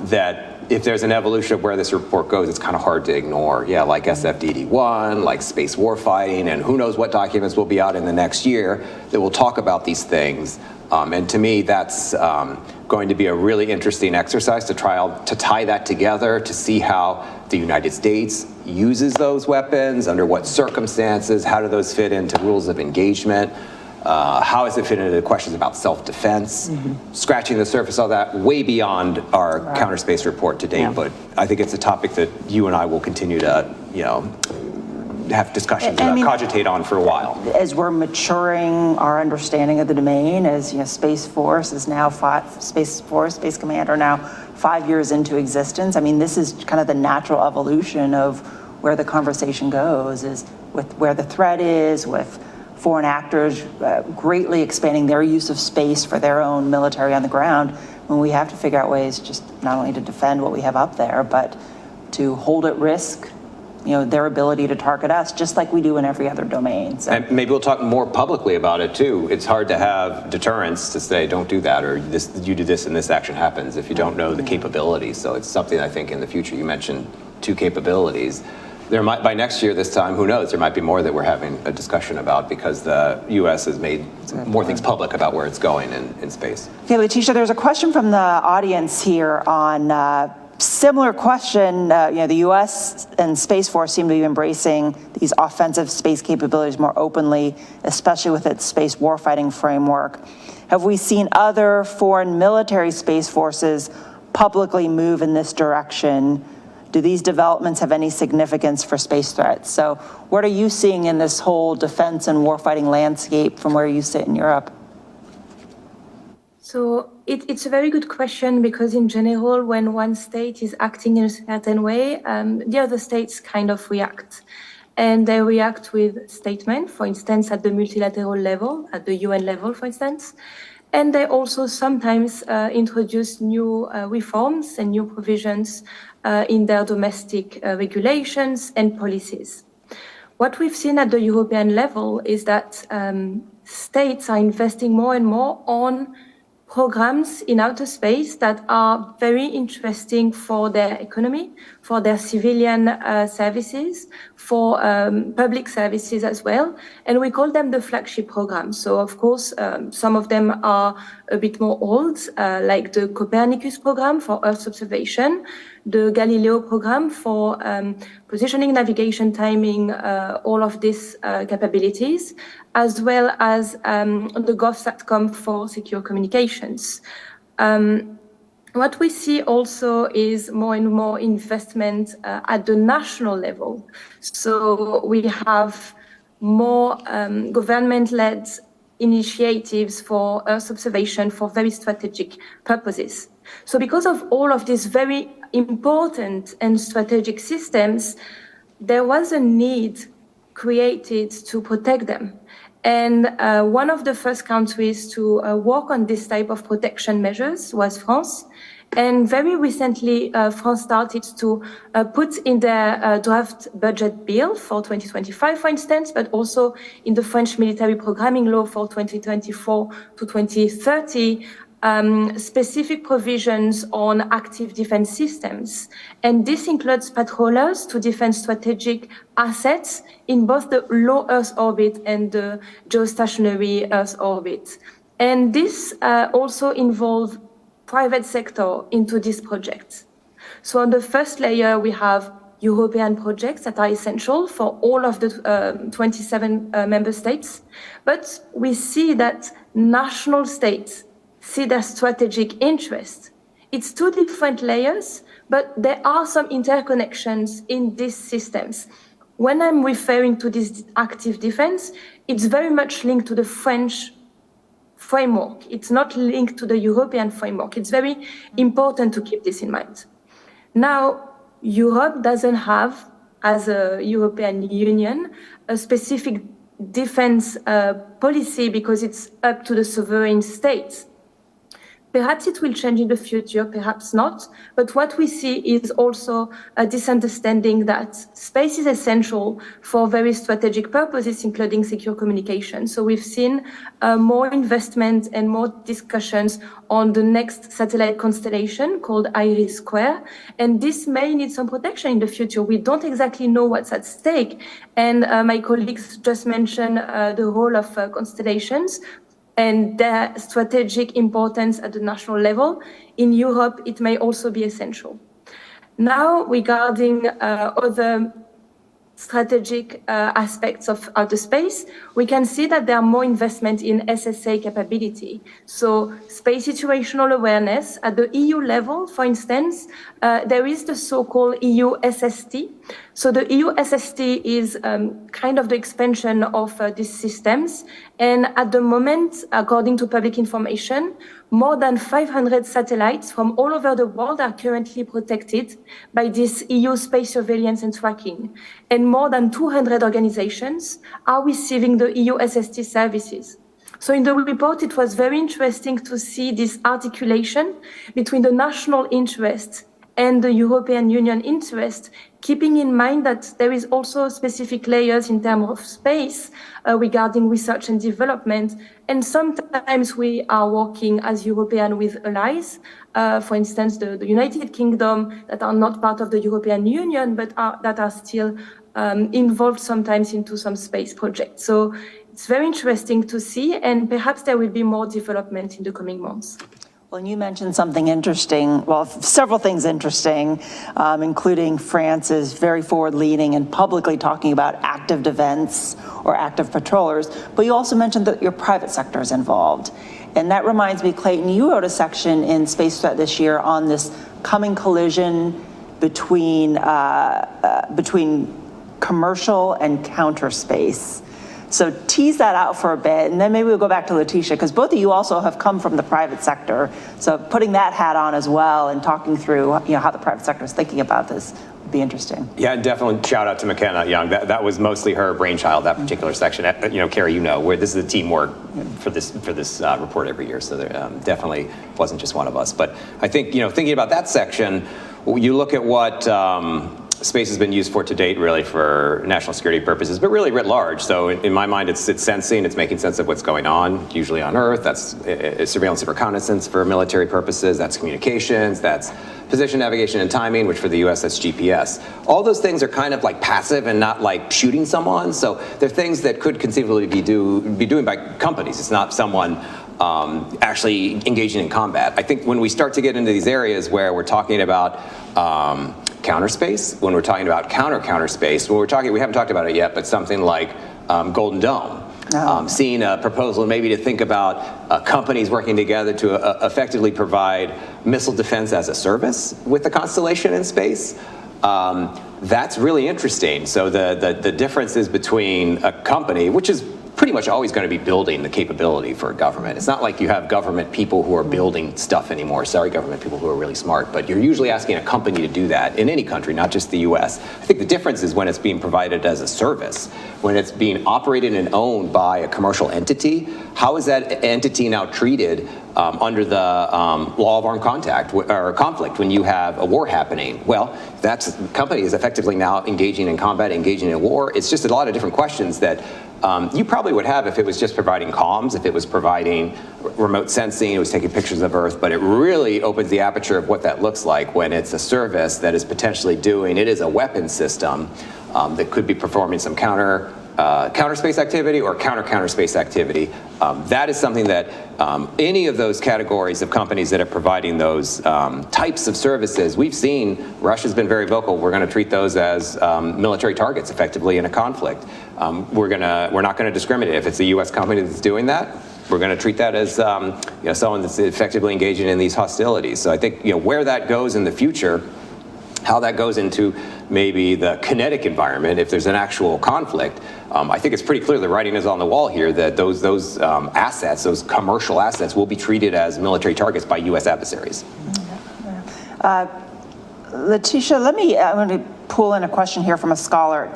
That if there's an evolution of where this report goes, it's kind of hard to ignore. Yeah, like SFDD1, like space warfighting, and who knows what documents will be out in the next year that will talk about these things. And to me, that's going to be a really interesting exercise to tie that together, to see how the United States uses those weapons, under what circumstances, how do those fit into rules of engagement. How does it fit into questions about self-defense? Scratching the surface of that, way beyond our counterspace report to date. Yeah. But I think it's a topic that you and I will continue to, have discussions about, cogitate on for a while. As we're maturing our understanding of the domain, as Space Force is now Space Command are now 5 years into existence. This is kind of the natural evolution of where the conversation goes, is with where the threat is, with foreign actors greatly expanding their use of space for their own military on the ground, when we have to figure out ways just not only to defend what we have up there, but to hold at risk their ability to target us, just like we do in every other domain. So. And maybe we'll talk more publicly about it too. It's hard to have deterrence to say, don't do that, or you do this and this action happens, if you don't know the capabilities. So it's something I think in the future, you mentioned 2 capabilities. There might, by next year, this time, who knows, there might be more that we're having a discussion about, because the U.S. has made more things public about where it's going in space. Okay, Laetitia, there's a question from the audience here on Similar question, the U.S. and Space Force seem to be embracing these offensive space capabilities more openly, especially with its space warfighting framework. Have we seen other foreign military space forces publicly move in this direction? Do these developments have any significance for space threats? So what are you seeing in this whole defense and warfighting landscape from where you sit in Europe? So it's a very good question, because in general, when one state is acting in a certain way, the other states kind of react. And they react with statements, for instance, at the multilateral level, at the UN level, for instance. And they also sometimes introduce new reforms and new provisions in their domestic regulations and policies. What we've seen at the European level is that states are investing more and more on programs in outer space that are very interesting for their economy, for their civilian services, for public services as well. And we call them the flagship programs. So of course, some of them are a bit more old, like the Copernicus program for Earth observation, the Galileo program for positioning, navigation, timing, all of these capabilities, as well as the GovSatcom for secure communications. What we see also is more and more investment at the national level. So we have more government-led initiatives for Earth observation for very strategic purposes. So because of all of these very important and strategic systems, there was a need created to protect them. And one of the first countries to work on this type of protection measures was France. And very recently, France started to put in their draft budget bill for 2025, for instance, but also in the French military programming law for 2024 to 2030, specific provisions on active defense systems. And this includes patrollers to defend strategic assets in both the low Earth orbit and the geostationary Earth orbit. And this also involves private sector into this project. So on the first layer, we have European projects that are essential for all of the 27 member states. But we see that national states see their strategic interest. It's two different layers, but there are some interconnections in these systems. When I'm referring to this active defense, it's very much linked to the French framework. It's not linked to the European framework. It's very important to keep this in mind. Now, Europe doesn't have, as a European Union, a specific defense policy because it's up to the sovereign states. Perhaps it will change in the future, perhaps not. But what we see is also this understanding that space is essential for very strategic purposes, including secure communication. So we've seen more investment and more discussions on the next satellite constellation called Iris Square. And this may need some protection in the future. We don't exactly know what's at stake. And my colleagues just mentioned the role of constellations and their strategic importance at the national level. In Europe, it may also be essential. Now, regarding other strategic aspects of outer space, we can see that there are more investment in SSA capability. So space situational awareness at the EU level, for instance, there is the so-called EU SST. So the EU SST is kind of the expansion of these systems. And at the moment, according to public information, more than 500 satellites from all over the world are currently protected by this EU space surveillance and tracking. And more than 200 organizations are receiving the EU SST services. So in the report, it was very interesting to see this articulation between the national interest and the European Union interest, keeping in mind that there is also specific layers in terms of space regarding research and development. And sometimes we are working as European with allies, for instance, the United Kingdom, that are not part of the European Union, but that are still involved sometimes into some space projects. So it's very interesting to see, and perhaps there will be more development in the coming months. Well, and you mentioned something interesting, well, several things interesting, including France is very forward-leaning and publicly talking about active defense or active patrollers, but you also mentioned that your private sector is involved. And that reminds me, Clayton, you wrote a section in Space Threat this year on this coming collision between commercial and counterspace. So tease that out for a bit, and then maybe we'll go back to Laetitia, because both of you also have come from the private sector. So putting that hat on as well and talking through how the private sector is thinking about this would be interesting. Yeah, definitely shout out to Makena Young. That was mostly her brainchild, that particular section. Kari, where this is a teamwork for this report every year. So there definitely wasn't just one of us. But I think, thinking about that section, you look at what space has been used for to date, really for national security purposes, but really writ large. So in my mind, it's sensing, it's making sense of what's going on, usually on Earth. That's surveillance and reconnaissance for military purposes. That's communications. That's position, navigation, and timing, which for the US, that's GPS. All those things are kind of like passive and not like shooting someone. So they're things that could conceivably be doing by companies. It's not someone actually engaging in combat. I think when we start to get into these areas where we're talking about counterspace, when we're talking about counterspace, we haven't talked about it yet, but something like Golden Dome. Seeing a proposal maybe to think about companies working together to effectively provide missile defense as a service with the constellation in space. That's really interesting. So the difference is between a company, which is pretty much always going to be building the capability for a government. It's not like you have government people who are building stuff anymore. Sorry, government people who are really smart, but you're usually asking a company to do that in any country, not just the US. I think the difference is when it's being provided as a service, when it's being operated and owned by a commercial entity. How is that entity now treated under the law of armed contact or conflict when you have a war happening? Well, that company is effectively now engaging in combat, engaging in war. It's just a lot of different questions that you probably would have if it was just providing comms, if it was providing remote sensing, it was taking pictures of Earth, but it really opens the aperture of what that looks like when it's a service that is potentially it is a weapon system that could be performing some counterspace activity or counterspace activity. That is something that any of those categories of companies that are providing those types of services, we've seen Russia's been very vocal. We're going to treat those as military targets effectively in a conflict. We're not going to discriminate. If it's a U.S. company that's doing that, we're going to treat that as someone that's effectively engaging in these hostilities. So I think where that goes in the future, how that goes into maybe the kinetic environment, if there's an actual conflict, I think it's pretty clear the writing is on the wall here that those assets, those commercial assets, will be treated as military targets by U.S. adversaries. Laetitia, I'm going to pull in a question here from a scholar at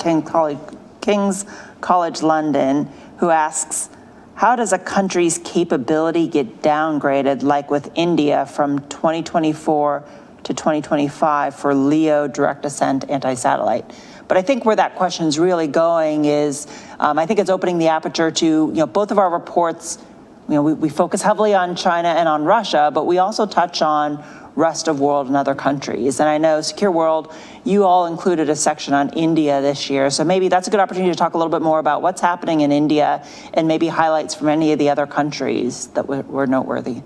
King's College London who asks, how does a country's capability get downgraded, like with India, from 2024 to 2025 for LEO direct ascent anti-satellite? But I think where that question is really going is, I think it's opening the aperture to, both of our reports, we focus heavily on China and on Russia, but we also touch on rest of world and other countries. And I know Secure World, you all included a section on India this year. So maybe that's a good opportunity to talk a little bit more about what's happening in India and maybe highlights from any of the other countries that were noteworthy.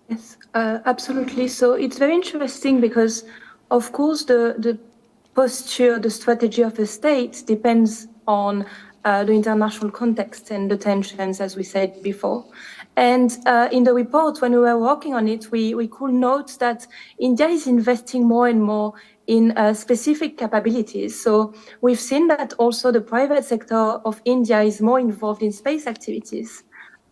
Yes, absolutely. So it's very interesting because, of course, the posture, the strategy of a state depends on the international context and the tensions, as we said before. And in the report, when we were working on it, we could note that India is investing more and more in specific capabilities. So we've seen that also the private sector of India is more involved in space activities.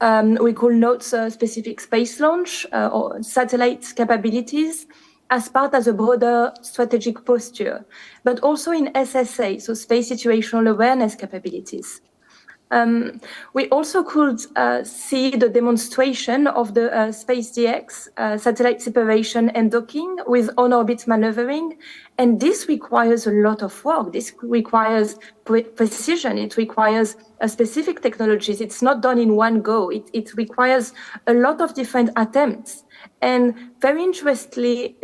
We could note specific space launch or satellite capabilities as part of a broader strategic posture, but also in SSA, so space situational awareness capabilities. We also could see the demonstration of the Space DX satellite separation and docking with on-orbit maneuvering. And this requires a lot of work. This requires precision. It requires specific technologies. It's not done in one go. It requires a lot of different attempts. And very interestingly,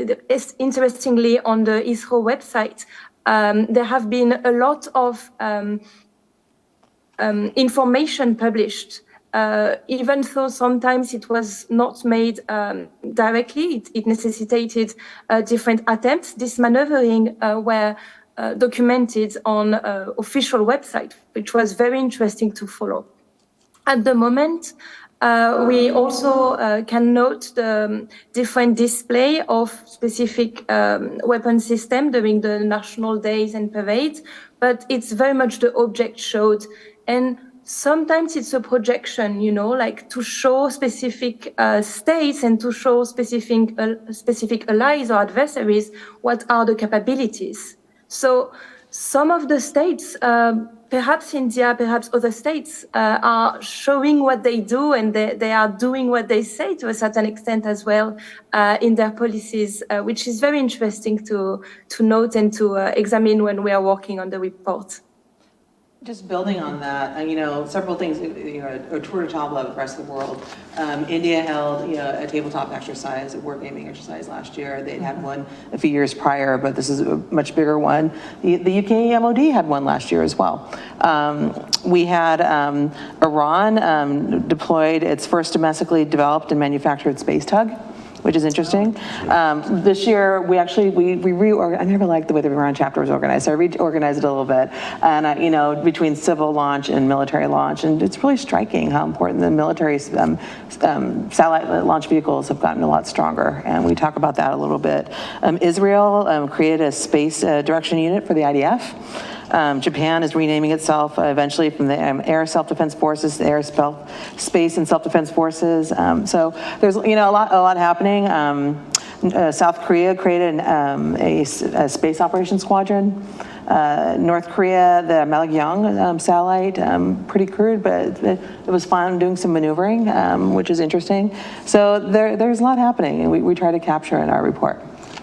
on the ISRO website, there have been a lot of information published even though sometimes it was not made directly, it necessitated different attempts. This maneuvering were documented on official website, which was very interesting to follow. At the moment, we also can note the different display of specific weapon system during the national days and parades, but it's very much the object showed. And sometimes it's a projection, you know, like to show specific states and to show specific allies or adversaries what are the capabilities. So some of the states, perhaps India, perhaps other states, are showing what they do, and they are doing what they say to a certain extent as well in their policies, which is very interesting to note and to examine when we are working on the report. Just building on that, you know, several things, you know, a tour de table of the rest of the world. India held, you know, a tabletop exercise, a wargaming exercise last year. They'd had one a few years prior, but this is a much bigger one. The UK MOD had one last year as well. We had Iran deployed its first domestically developed and manufactured space tug, which is interesting. This year, we reorganized. I never liked the way the Iran chapter was organized, so I reorganized it a little bit. And, you know, between civil launch and military launch, and it's really striking how important the military satellite launch vehicles have gotten a lot stronger. And we talk about that a little bit. Israel created a space direction unit for the IDF. Japan is renaming itself eventually from the Air Self-Defense Forces to Air Space and Self-Defense Forces. So there's, you know, a lot happening. South Korea created a space operations squadron. North Korea, the Mallory Young satellite, pretty crude, but it was fun doing some maneuvering, which is interesting. So there's a lot happening, and we try to capture in our report.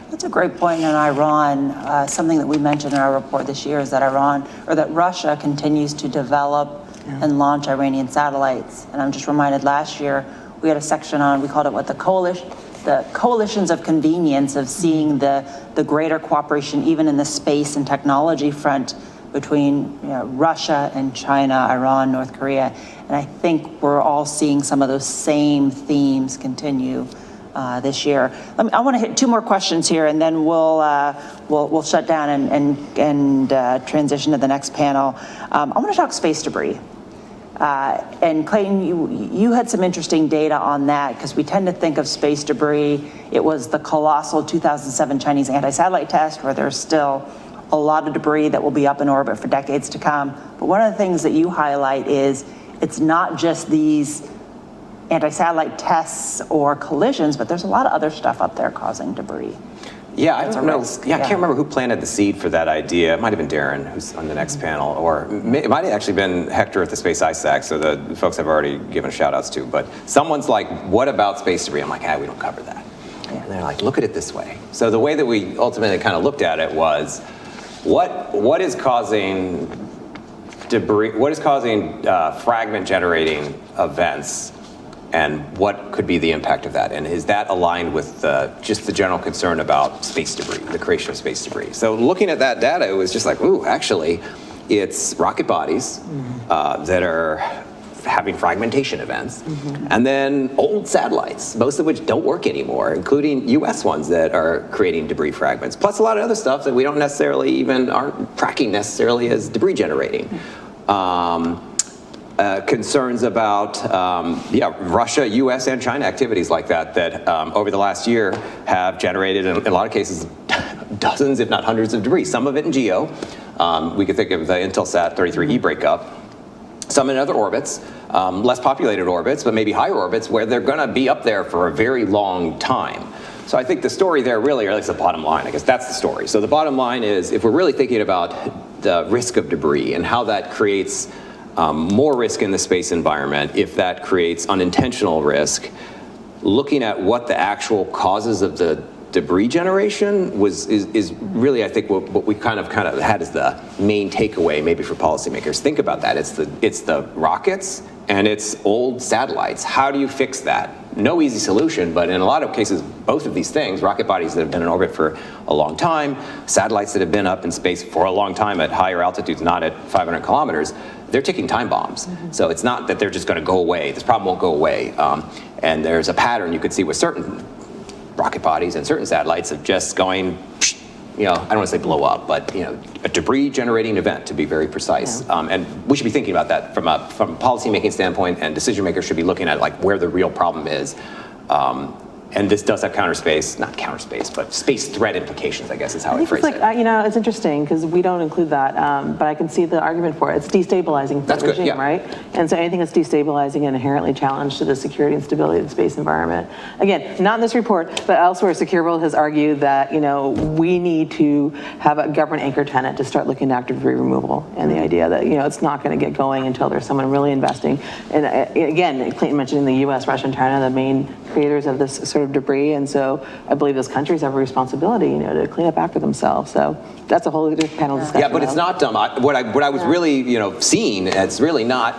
That's a great point on Iran. Something that we mentioned in our report this year is that Russia continues to develop and launch Iranian satellites. And I'm just reminded last year we had a section on, we called it what, the coalitions of convenience of seeing the greater cooperation even in the space and technology front between, you know, Russia and China, Iran, North Korea. And I think we're all seeing some of those same themes continue this year. I want to hit two more questions here, and then we'll shut down and transition to the next panel. I want to talk space debris. And Clayton, you had some interesting data on that, because we tend to think of space debris. It was the colossal 2007 Chinese anti-satellite test, where there's still a lot of debris that will be up in orbit for decades to come. But one of the things that you highlight is it's not just these anti-satellite tests or collisions, but there's a lot of other stuff up there causing debris. Yeah, I don't know. Yeah, I can't remember who planted the seed for that idea. It might have been Darren, who's on the next panel, or it might have actually been Hector at the Space ISAC, so the folks I've already given shout outs to. But someone's like, what about space debris? I'm like, we don't cover that. And they're like, look at it this way. So the way that we ultimately kind of looked at it was, what is causing debris, what is causing fragment generating events, and what could be the impact of that? And is that aligned with just the general concern about space debris, the creation of space debris? So looking at that data, it was just like, ooh, actually, it's rocket bodies that are having fragmentation events, and then old satellites, most of which don't work anymore, including US ones that are creating debris fragments, plus a lot of other stuff that we don't necessarily even aren't tracking necessarily as debris generating. Concerns about, Russia, US, and China activities like that over the last year have generated, in a lot of cases, dozens, if not hundreds of debris, some of it in GEO. We could think of the Intelsat 33E breakup. Some in other orbits, less populated orbits, but maybe higher orbits where they're gonna be up there for a very long time. So I think the story there really, or at least the bottom line, I guess that's the story. So the bottom line is, if we're really thinking about the risk of debris and how that creates more risk in the space environment, if that creates unintentional risk, looking at what the actual causes of the debris generation is really, I think, what we kind of had as the main takeaway maybe for policymakers. Think about that. It's the rockets and it's old satellites. How do you fix that? No easy solution, but in a lot of cases, both of these things, rocket bodies that have been in orbit for a long time, satellites that have been up in space for a long time at higher altitudes, not at 500 kilometers, they're ticking time bombs. So it's not that they're just going to go away. This problem won't go away. And there's a pattern you could see with certain rocket bodies and certain satellites of just going, I don't want to say blow up, but a debris generating event, to be very precise. And we should be thinking about that from a policy making standpoint, and decision makers should be looking at like where the real problem is. And this does have not counterspace, but space threat implications, I guess is how I phrase it. It's interesting because we don't include that, but I can see the argument for it. It's destabilizing for the regime, right? And so anything that's destabilizing and inherently challenged to the security and stability of the space environment. Again, not in this report, but elsewhere, Secure World has argued that, we need to have a government anchor tenant to start looking at active debris removal, and the idea that, it's not going to get going until there's someone really investing. And again, Clayton mentioned in the US, Russia, and China, the main creators of this sort of debris, and so I believe those countries have a responsibility, to clean up after themselves. So that's a whole other panel discussion. Yeah, but it's not dumb. What I was really, seeing, it's really not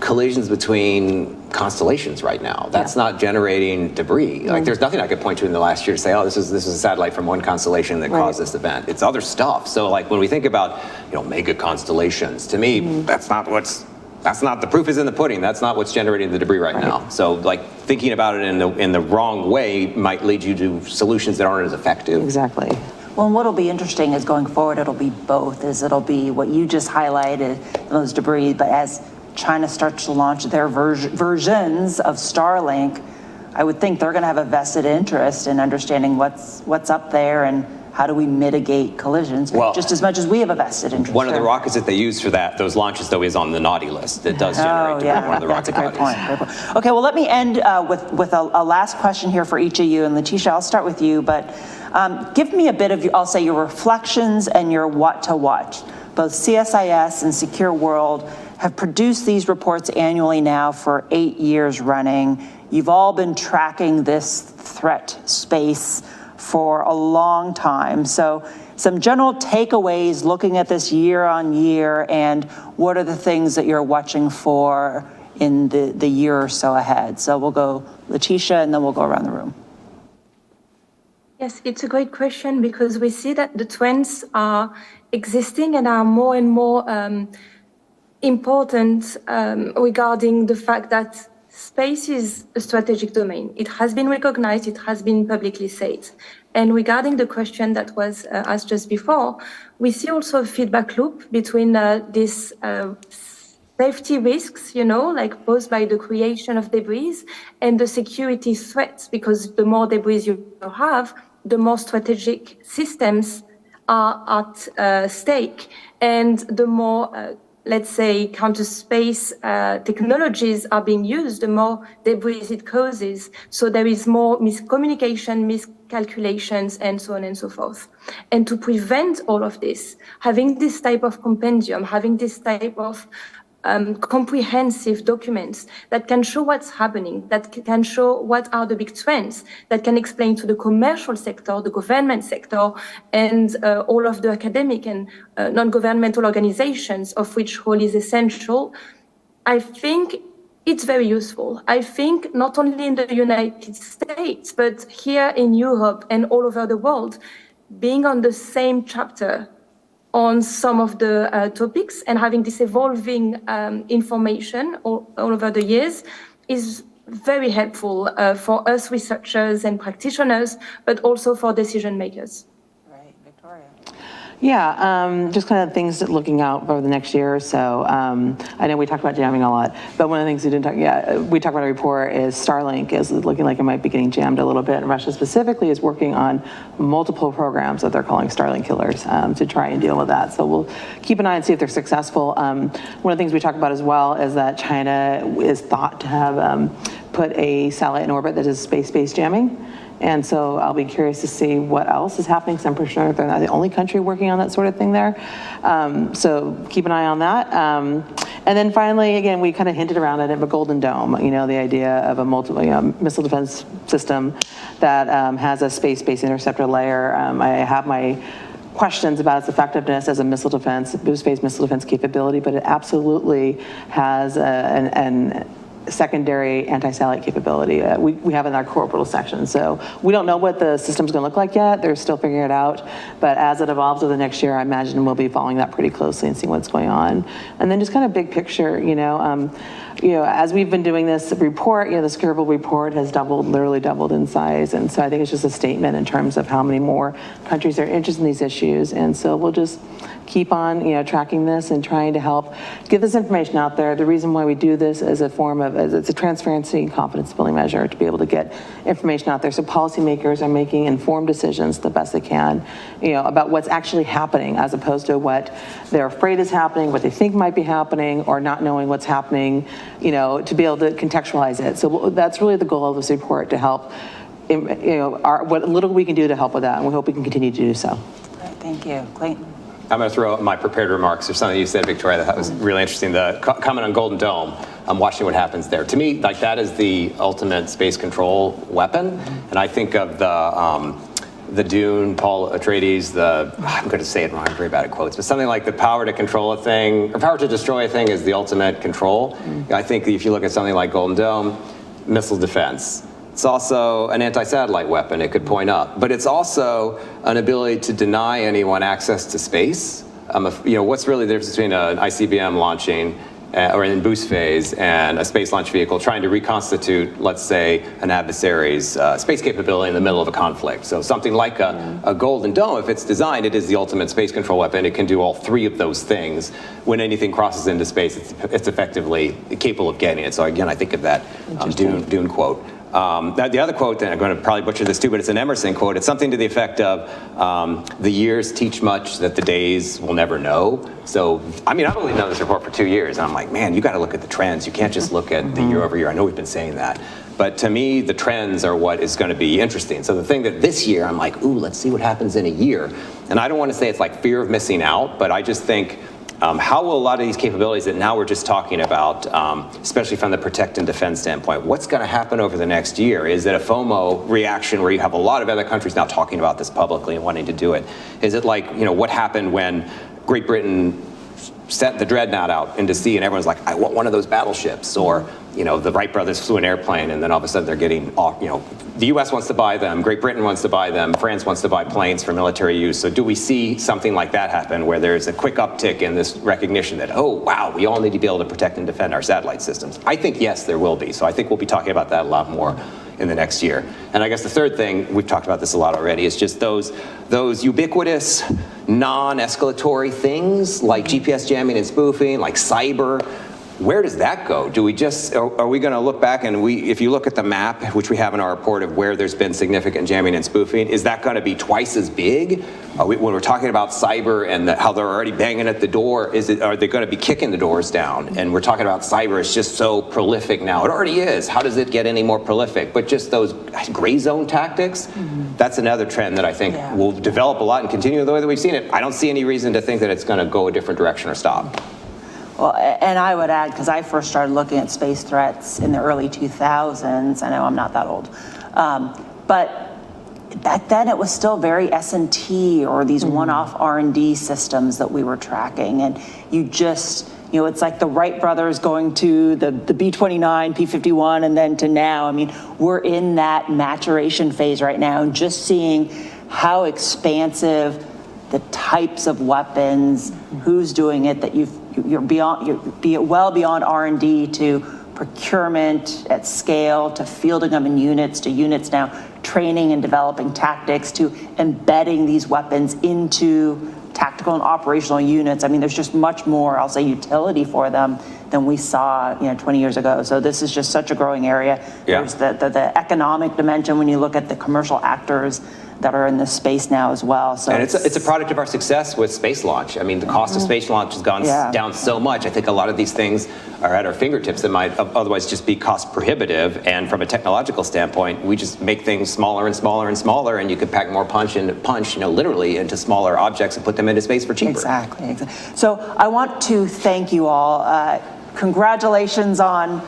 collisions between constellations right now. That's not generating debris. Like there's nothing I could point to in the last year to say, oh, this is a satellite from one constellation that caused this event. It's other stuff. So like when we think about, mega constellations, to me, that's not the proof is in the pudding. That's not what's generating the debris right now. So like thinking about it in the wrong way might lead you to solutions that aren't as effective. Exactly. Well, and what'll be interesting is going forward, it'll be both. It'll be what you just highlighted, those debris, but as China starts to launch their versions of Starlink, I would think they're going to have a vested interest in understanding what's up there and how do we mitigate collisions, just as much as we have a vested interest. One of the rockets that they use for those launches, though, is on the naughty list. That does generate one of the rocket bodies. Great point. Okay, well, let me end with a last question here for each of you. And Laetitia, I'll start with you, but give me a bit of, I'll say, your reflections and your what to watch. Both CSIS and Secure World have produced these reports annually now for 8 years running. You've all been tracking this threat space for a long time. So some general takeaways looking at this year on year, and what are the things that you're watching for in the year or so ahead? So we'll go Laetitia and then we'll go around the room. Yes, it's a great question because we see that the trends are existing and are more and more important regarding the fact that space is a strategic domain. It has been recognized, it has been publicly said. And regarding the question that was asked just before, we see also a feedback loop between these safety risks, like posed by the creation of debris and the security threats, because the more debris you have, the more strategic systems are at stake, and the more let's say, counterspace technologies are being used, the more debris it causes. So there is more miscommunication, miscalculations, and so on and so forth. And to prevent all of this, having this type of compendium, having this type of comprehensive documents that can show what's happening, that can show what are the big trends, that can explain to the commercial sector, the government sector, and all of the academic and non-governmental organizations, of which role is essential. I think it's very useful. I think not only in the United States, but here in Europe and all over the world, being on the same chapter on some of the topics and having this evolving information all over the years is very helpful for us researchers and practitioners, but also for decision makers. Right, Victoria. Yeah, just kind of things that looking out for the next year or so. I know we talked about jamming a lot, but one of the things we didn't talk, we talked about a report is Starlink is looking like it might be getting jammed a little bit, and Russia specifically is working on multiple programs that they're calling Starlink killers to try and deal with that. So we'll keep an eye and see if they're successful. One of the things we talk about as well is that China is thought to have put a satellite in orbit that is space-based jamming. And so I'll be curious to see what else is happening, because I'm pretty sure they're not the only country working on that sort of thing there. So keep an eye on that. And then finally, again, we kind of hinted around it, but Golden Dome, the idea of a multiple missile defense system that has a space-based interceptor layer. I have my questions about its effectiveness as a missile defense, space missile defense capability, but it absolutely has secondary anti-satellite capability. We have in our core orbital section. So we don't know what the system's going to look like yet. They're still figuring it out. But as it evolves over the next year, I imagine we'll be following that pretty closely and seeing what's going on. And then just kind of big picture, as we've been doing this report, the Securable report has literally doubled in size. And so I think it's just a statement in terms of how many more countries are interested in these issues. And so we'll just keep on, tracking this and trying to help get this information out there. The reason why we do this as it's a transparency and confidence building measure to be able to get information out there so policymakers are making informed decisions the best they can, about what's actually happening as opposed to what they're afraid is happening, what they think might be happening, or not knowing what's happening, to be able to contextualize it. So that's really the goal of this report, to help, what little we can do to help with that, and we hope we can continue to do so. Great, thank you. Clayton? I'm going to throw out my prepared remarks. There's something you said, Victoria, that was really interesting. The comment on Golden Dome, I'm watching what happens there. To me, that is the ultimate space control weapon. And I think of the Dune, Paul Atreides, I'm going to say it wrong, I'm very bad at quotes, but something like the power to control a thing, or power to destroy a thing is the ultimate control. I think if you look at something like Golden Dome, missile defense. It's also an anti-satellite weapon. It could point up, but it's also an ability to deny anyone access to space. What's really the difference between an ICBM launching or in boost phase and a space launch vehicle trying to reconstitute, let's say, an adversary's space capability in the middle of a conflict? So something like a Golden Dome, if it's designed, it is the ultimate space control weapon. It can do all three of those things. When anything crosses into space, it's effectively capable of getting it. So again, I think of that Dune quote. The other quote, and I'm going to probably butcher this too, but it's an Emerson quote. It's something to the effect of, the years teach much that the days will never know. So, I've only known this report for 2 years, and I'm like, man, you got to look at the trends. You can't just look at the year over year. I know we've been saying that. But to me, the trends are what is going to be interesting. So the thing that this year, I'm like, ooh, let's see what happens in a year. And I don't want to say it's like fear of missing out, but I just think, how will a lot of these capabilities that now we're just talking about, especially from the protect and defend standpoint, what's going to happen over the next year? Is it a FOMO reaction where you have a lot of other countries now talking about this publicly and wanting to do it? Is it like, what happened when Great Britain sent the Dreadnought out into sea and everyone's like, I want one of those battleships? Or, the Wright brothers flew an airplane and then all of a sudden they're getting off, the US wants to buy them, Great Britain wants to buy them, France wants to buy planes for military use. So do we see something like that happen where there's a quick uptick in this recognition that, oh, wow, we all need to be able to protect and defend our satellite systems? I think, yes, there will be. So I think we'll be talking about that a lot more in the next year. And I guess the third thing, we've talked about this a lot already, is just those ubiquitous, non-escalatory things like GPS jamming and spoofing, like cyber. Where does that go? Do we just, are we going to look back and if you look at the map, which we have in our report of where there's been significant jamming and spoofing, is that going to be twice as big? When we're talking about cyber and how they're already banging at the door, are they going to be kicking the doors down? And we're talking about cyber, it's just so prolific now. It already is. How does it get any more prolific? But just those gray zone tactics, that's another trend that I think will develop a lot and continue the way that we've seen it. I don't see any reason to think that it's going to go a different direction or stop. Well, and I would add, because I first started looking at space threats in the early 2000s, I know I'm not that old, but back then it was still very S&T or these one-off R&D systems that we were tracking, and you just, it's like the Wright brothers going to the B-29, P-51, and then to now. We're in that maturation phase right now, and just seeing how expansive the types of weapons, who's doing it, that you're well beyond R&D to procurement at scale, to fielding them in units, to units now training and developing tactics, to embedding these weapons into tactical and operational units. There's just much more, I'll say, utility for them than we saw 20 years ago. So this is just such a growing area. Yeah. There's the economic dimension when you look at the commercial actors that are in this space now as well. So and it's a product of our success with space launch. The cost of space launch has gone down so much. I think a lot of these things are at our fingertips that might otherwise just be cost prohibitive. And from a technological standpoint, we just make things smaller and smaller and smaller, and you could pack more punch, literally into smaller objects and put them into space for cheaper. Exactly. So I want to thank you all. Congratulations on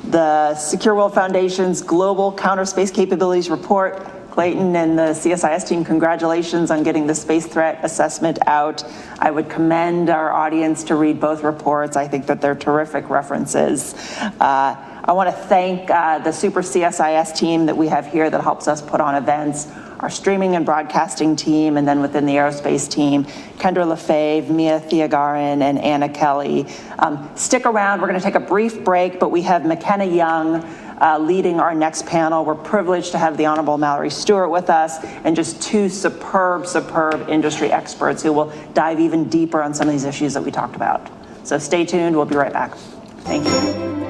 the Secure World Foundation's Global Counterspace Capabilities Report. Clayton and the CSIS team, congratulations on getting the space threat assessment out. I would commend our audience to read both reports. I think that they're terrific references. I want to thank the Super CSIS team that we have here that helps us put on events, our streaming and broadcasting team, and then within the aerospace team, Kendra Lefebvre, Mia Thiagarin, and Anna Kelly. Stick around, we're going to take a brief break, but we have Makena Young leading our next panel. We're privileged to have the Honorable Mallory Stewart with us, and just two superb industry experts who will dive even deeper on some of these issues that we talked about. So stay tuned, we'll be right back. Thank you.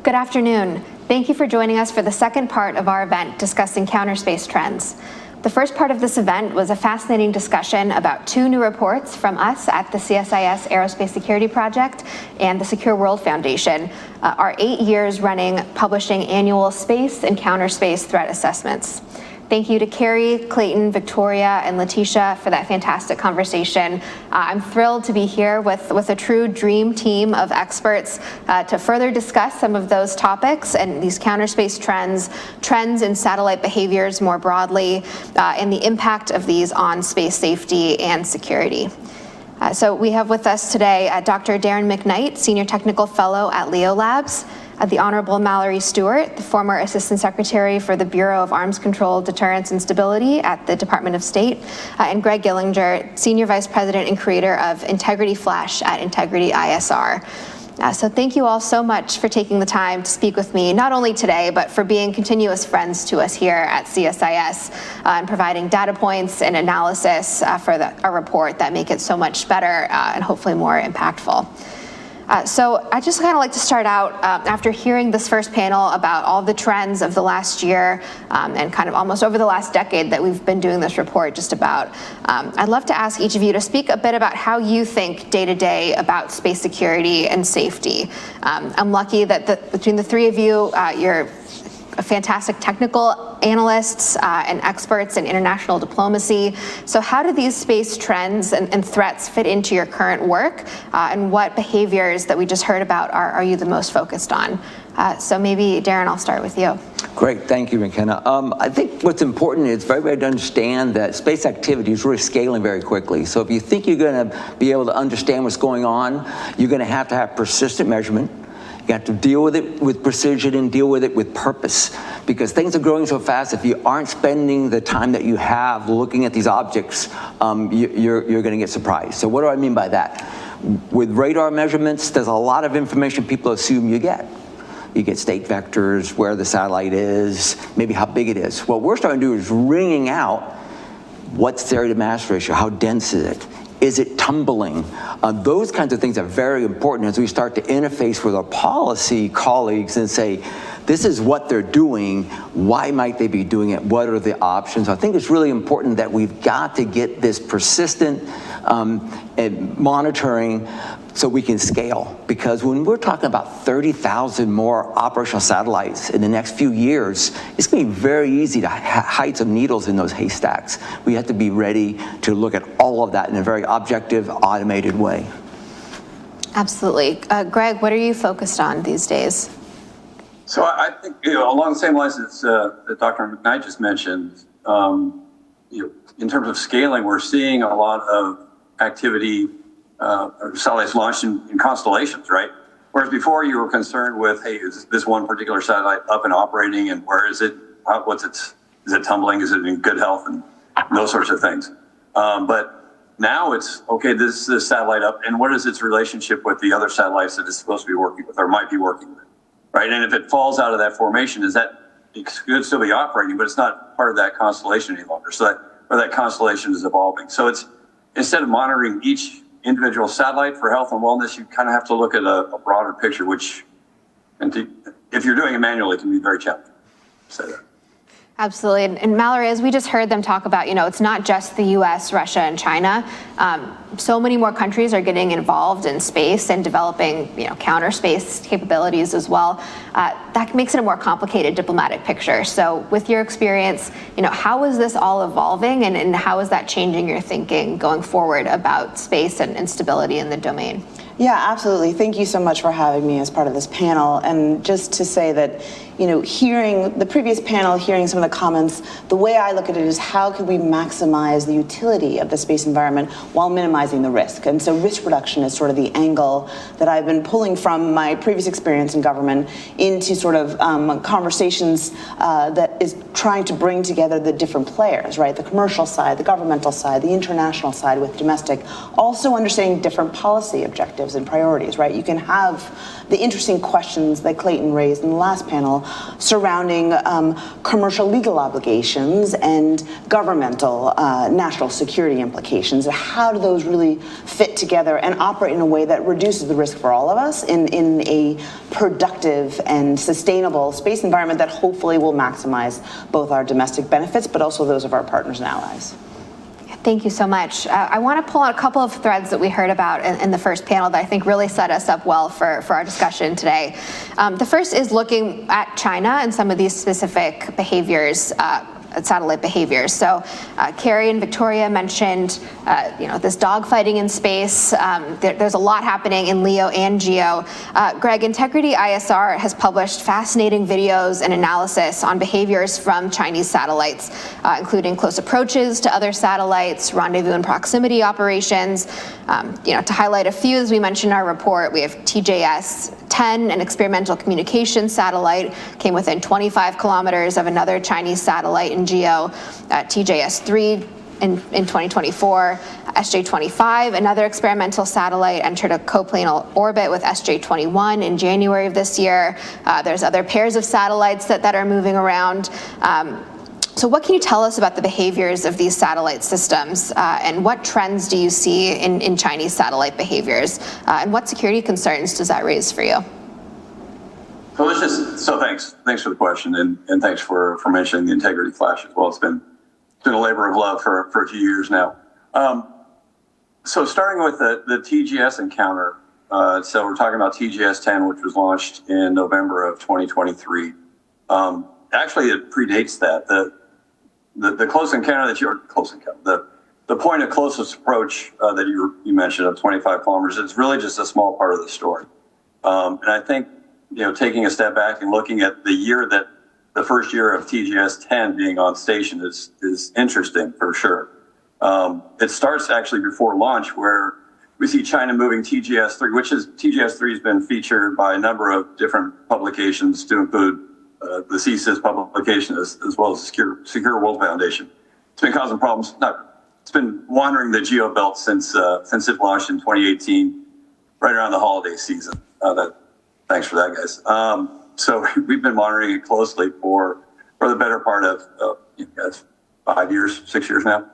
Good afternoon. Thank you for joining us for the second part of our event discussing counterspace trends. The first part of this event was a fascinating discussion about two new reports from us at the CSIS Aerospace Security Project and the Secure World Foundation, our 8 years running publishing annual space and counterspace threat assessments. Thank you to Kari, Clayton, Victoria, and Laetitia for that fantastic conversation. I'm thrilled to be here with a true dream team of experts to further discuss some of those topics and these counterspace trends in satellite behaviors more broadly, and the impact of these on space safety and security. So we have with us today Dr. Darren McKnight, Senior Technical Fellow at Leo Labs, the Honorable Mallory Stewart, the former Assistant Secretary for the Bureau of Arms Control, Deterrence, and Stability at the Department of State, and Greg Gillinger, Senior Vice President and creator of Integrity Flash at Integrity ISR. So thank you all so much for taking the time to speak with me, not only today, but for being continuous friends to us here at CSIS and providing data points and analysis for our report that make it so much better and hopefully more impactful. So I just kind of like to start out after hearing this first panel about all the trends of the last year and kind of almost over the last decade that we've been doing this report just about. I'd love to ask each of you to speak a bit about how you think day to day about space security and safety. I'm lucky that between the three of you, you're fantastic technical analysts and experts in international diplomacy. So how do these space trends and threats fit into your current work? And what behaviors that we just heard about are you the most focused on? So maybe, Darren, I'll start with you. Great, thank you, Makena. I think what's important is for everybody to understand that space activity is really scaling very quickly. So if you think you're gonna be able to understand what's going on, you're gonna have persistent measurement. You have to deal with it with precision and deal with it with purpose, because things are growing so fast. If you aren't spending the time that you have looking at these objects, you're going to get surprised. So what do I mean by that? With radar measurements, there's a lot of information people assume you get. You get state vectors, where the satellite is, maybe how big it is. What we're starting to do is wringing out what's the area to mass ratio, how dense is it? Is it tumbling? Those kinds of things are very important as we start to interface with our policy colleagues and say, this is what they're doing, why might they be doing it, what are the options? I think it's really important that we've got to get this persistent monitoring so we can scale. Because when we're talking about 30,000 more operational satellites in the next few years, it's going to be very easy to hide some needles in those haystacks. We have to be ready to look at all of that in a very objective, automated way. Absolutely. Greg, what are you focused on these days? So I think, along the same lines as that Dr. McKnight just mentioned, in terms of scaling, we're seeing a lot of activity, satellites launched in constellations, right? Whereas before you were concerned with, hey, is this one particular satellite up and operating, and where is it? Is it tumbling? Is it in good health? And those sorts of things. But now it's, okay, this is the satellite up, and what is its relationship with the other satellites that it's supposed to be working with or might be working with, right? And if it falls out of that formation, it could still be operating, but it's not part of that constellation any longer. So that constellation is evolving. So it's, instead of monitoring each individual satellite for health and wellness, you kind of have to look at a broader picture, which, if you're doing it manually, it can be very challenging. Absolutely. And Mallory, as we just heard them talk about, it's not just the US, Russia, and China. So many more countries are getting involved in space and developing, counterspace capabilities as well. That makes it a more complicated diplomatic picture. So with your experience, how is this all evolving, and how is that changing your thinking going forward about space and stability in the domain? Yeah, absolutely. Thank you so much for having me as part of this panel. And just to say that, hearing the previous panel, hearing some of the comments, the way I look at it is how can we maximize the utility of the space environment while minimizing the risk? And so risk reduction is sort of the angle that I've been pulling from my previous experience in government into sort of conversations that is trying to bring together the different players, right? The commercial side, the governmental side, the international side with domestic, also understanding different policy objectives and priorities, right? You can have the interesting questions that Clayton raised in the last panel surrounding commercial legal obligations and governmental national security implications. How do those really fit together and operate in a way that reduces the risk for all of us in a productive and sustainable space environment that hopefully will maximize both our domestic benefits but also those of our partners and allies? Thank you so much. I want to pull out a couple of threads that we heard about in the first panel that I think really set us up well for our discussion today. The first is looking at China and some of these specific behaviors, satellite behaviors. So Kari and Victoria mentioned, this dogfighting in space. There's a lot happening in LEO and GEO. Greg, Integrity ISR has published fascinating videos and analysis on behaviors from Chinese satellites, including close approaches to other satellites, rendezvous and proximity operations. To highlight a few, as we mentioned in our report, we have TJS-10, an experimental communications satellite, came within 25 kilometers of another Chinese satellite in GEO. TJS-3 in 2024, SJ-25, another experimental satellite, entered a coplanar orbit with SJ-21 in January of this year. There's other pairs of satellites that are moving around. So what can you tell us about the behaviors of these satellite systems, and what trends do you see in Chinese satellite behaviors, and what security concerns does that raise for you? So thanks for the question, and thanks for mentioning the integrity flash as well. It's been a labor of love for a few years now. So starting with the TGS encounter, so we're talking about TGS-10, which was launched in November of 2023. Actually, it predates that. The close encounter the point of closest approach that you mentioned of 25 kilometers, it's really just a small part of the story. And I think, taking a step back and looking at the first year of TGS-10 being on station is interesting for sure. It starts actually before launch, where we see China moving TGS-3, TGS-3 has been featured by a number of different publications to include the CSIS publication as well as the Secure World Foundation. It's been causing problems. It's been wandering the geo belt since it launched in 2018, right around the holiday season. Thanks for that, guys. So we've been monitoring it closely for the better part of 5 years, 6 years now.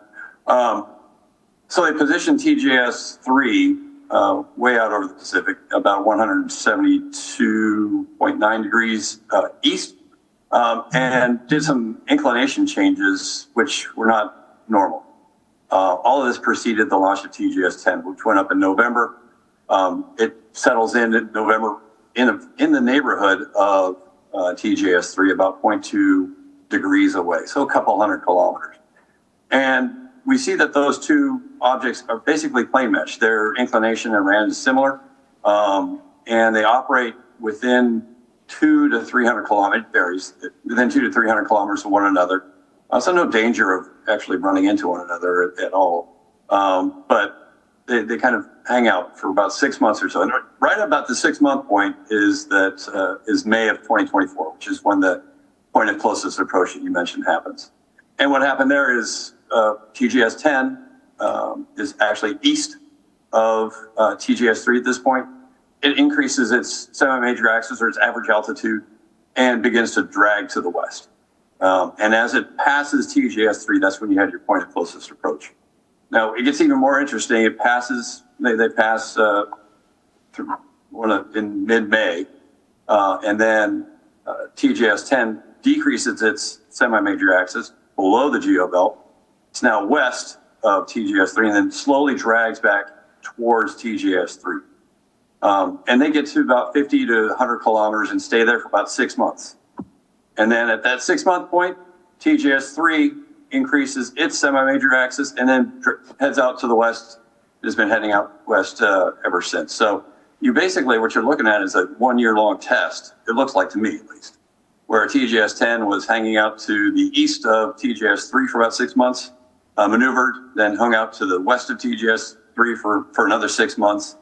So they positioned TGS-3 way out over the Pacific, about 172.9 degrees east, and did some inclination changes, which were not normal. All of this preceded the launch of TGS-10, which went up in November. It settles in November in the neighborhood of TGS-3, about 0.2 degrees away, so a couple hundred kilometers. And we see that those two objects are basically plane mesh. Their inclination and RAN is similar, and they operate within 200 to 300 kilometers. It varies within 200 to 300 kilometers of one another. So no danger of actually running into one another at all. But they kind of hang out for about 6 months or so. And right about the 6-month point is May of 2024, which is when the point of closest approach that you mentioned happens. And what happened there is TGS-10 is actually east of TGS-3 at this point. It increases its semi-major axis, or its average altitude, and begins to drag to the west. And as it passes TGS-3, that's when you had your point of closest approach. Now, it gets even more interesting. They pass in mid-May, and then TGS-10 decreases its semi-major axis below the geo belt. It's now west of TGS-3, and then slowly drags back towards TGS-3. And they get to about 50 to 100 kilometers and stay there for about 6 months. And then at that 6-month point, TGS-3 increases its semi-major axis and then heads out to the west. It has been heading out west ever since. So you basically, what you're looking at is a 1-year-long test, it looks like to me at least, where TGS-10 was hanging out to the east of TGS-3 for about 6 months, maneuvered, then hung out to the west of TGS-3 for another 6 months,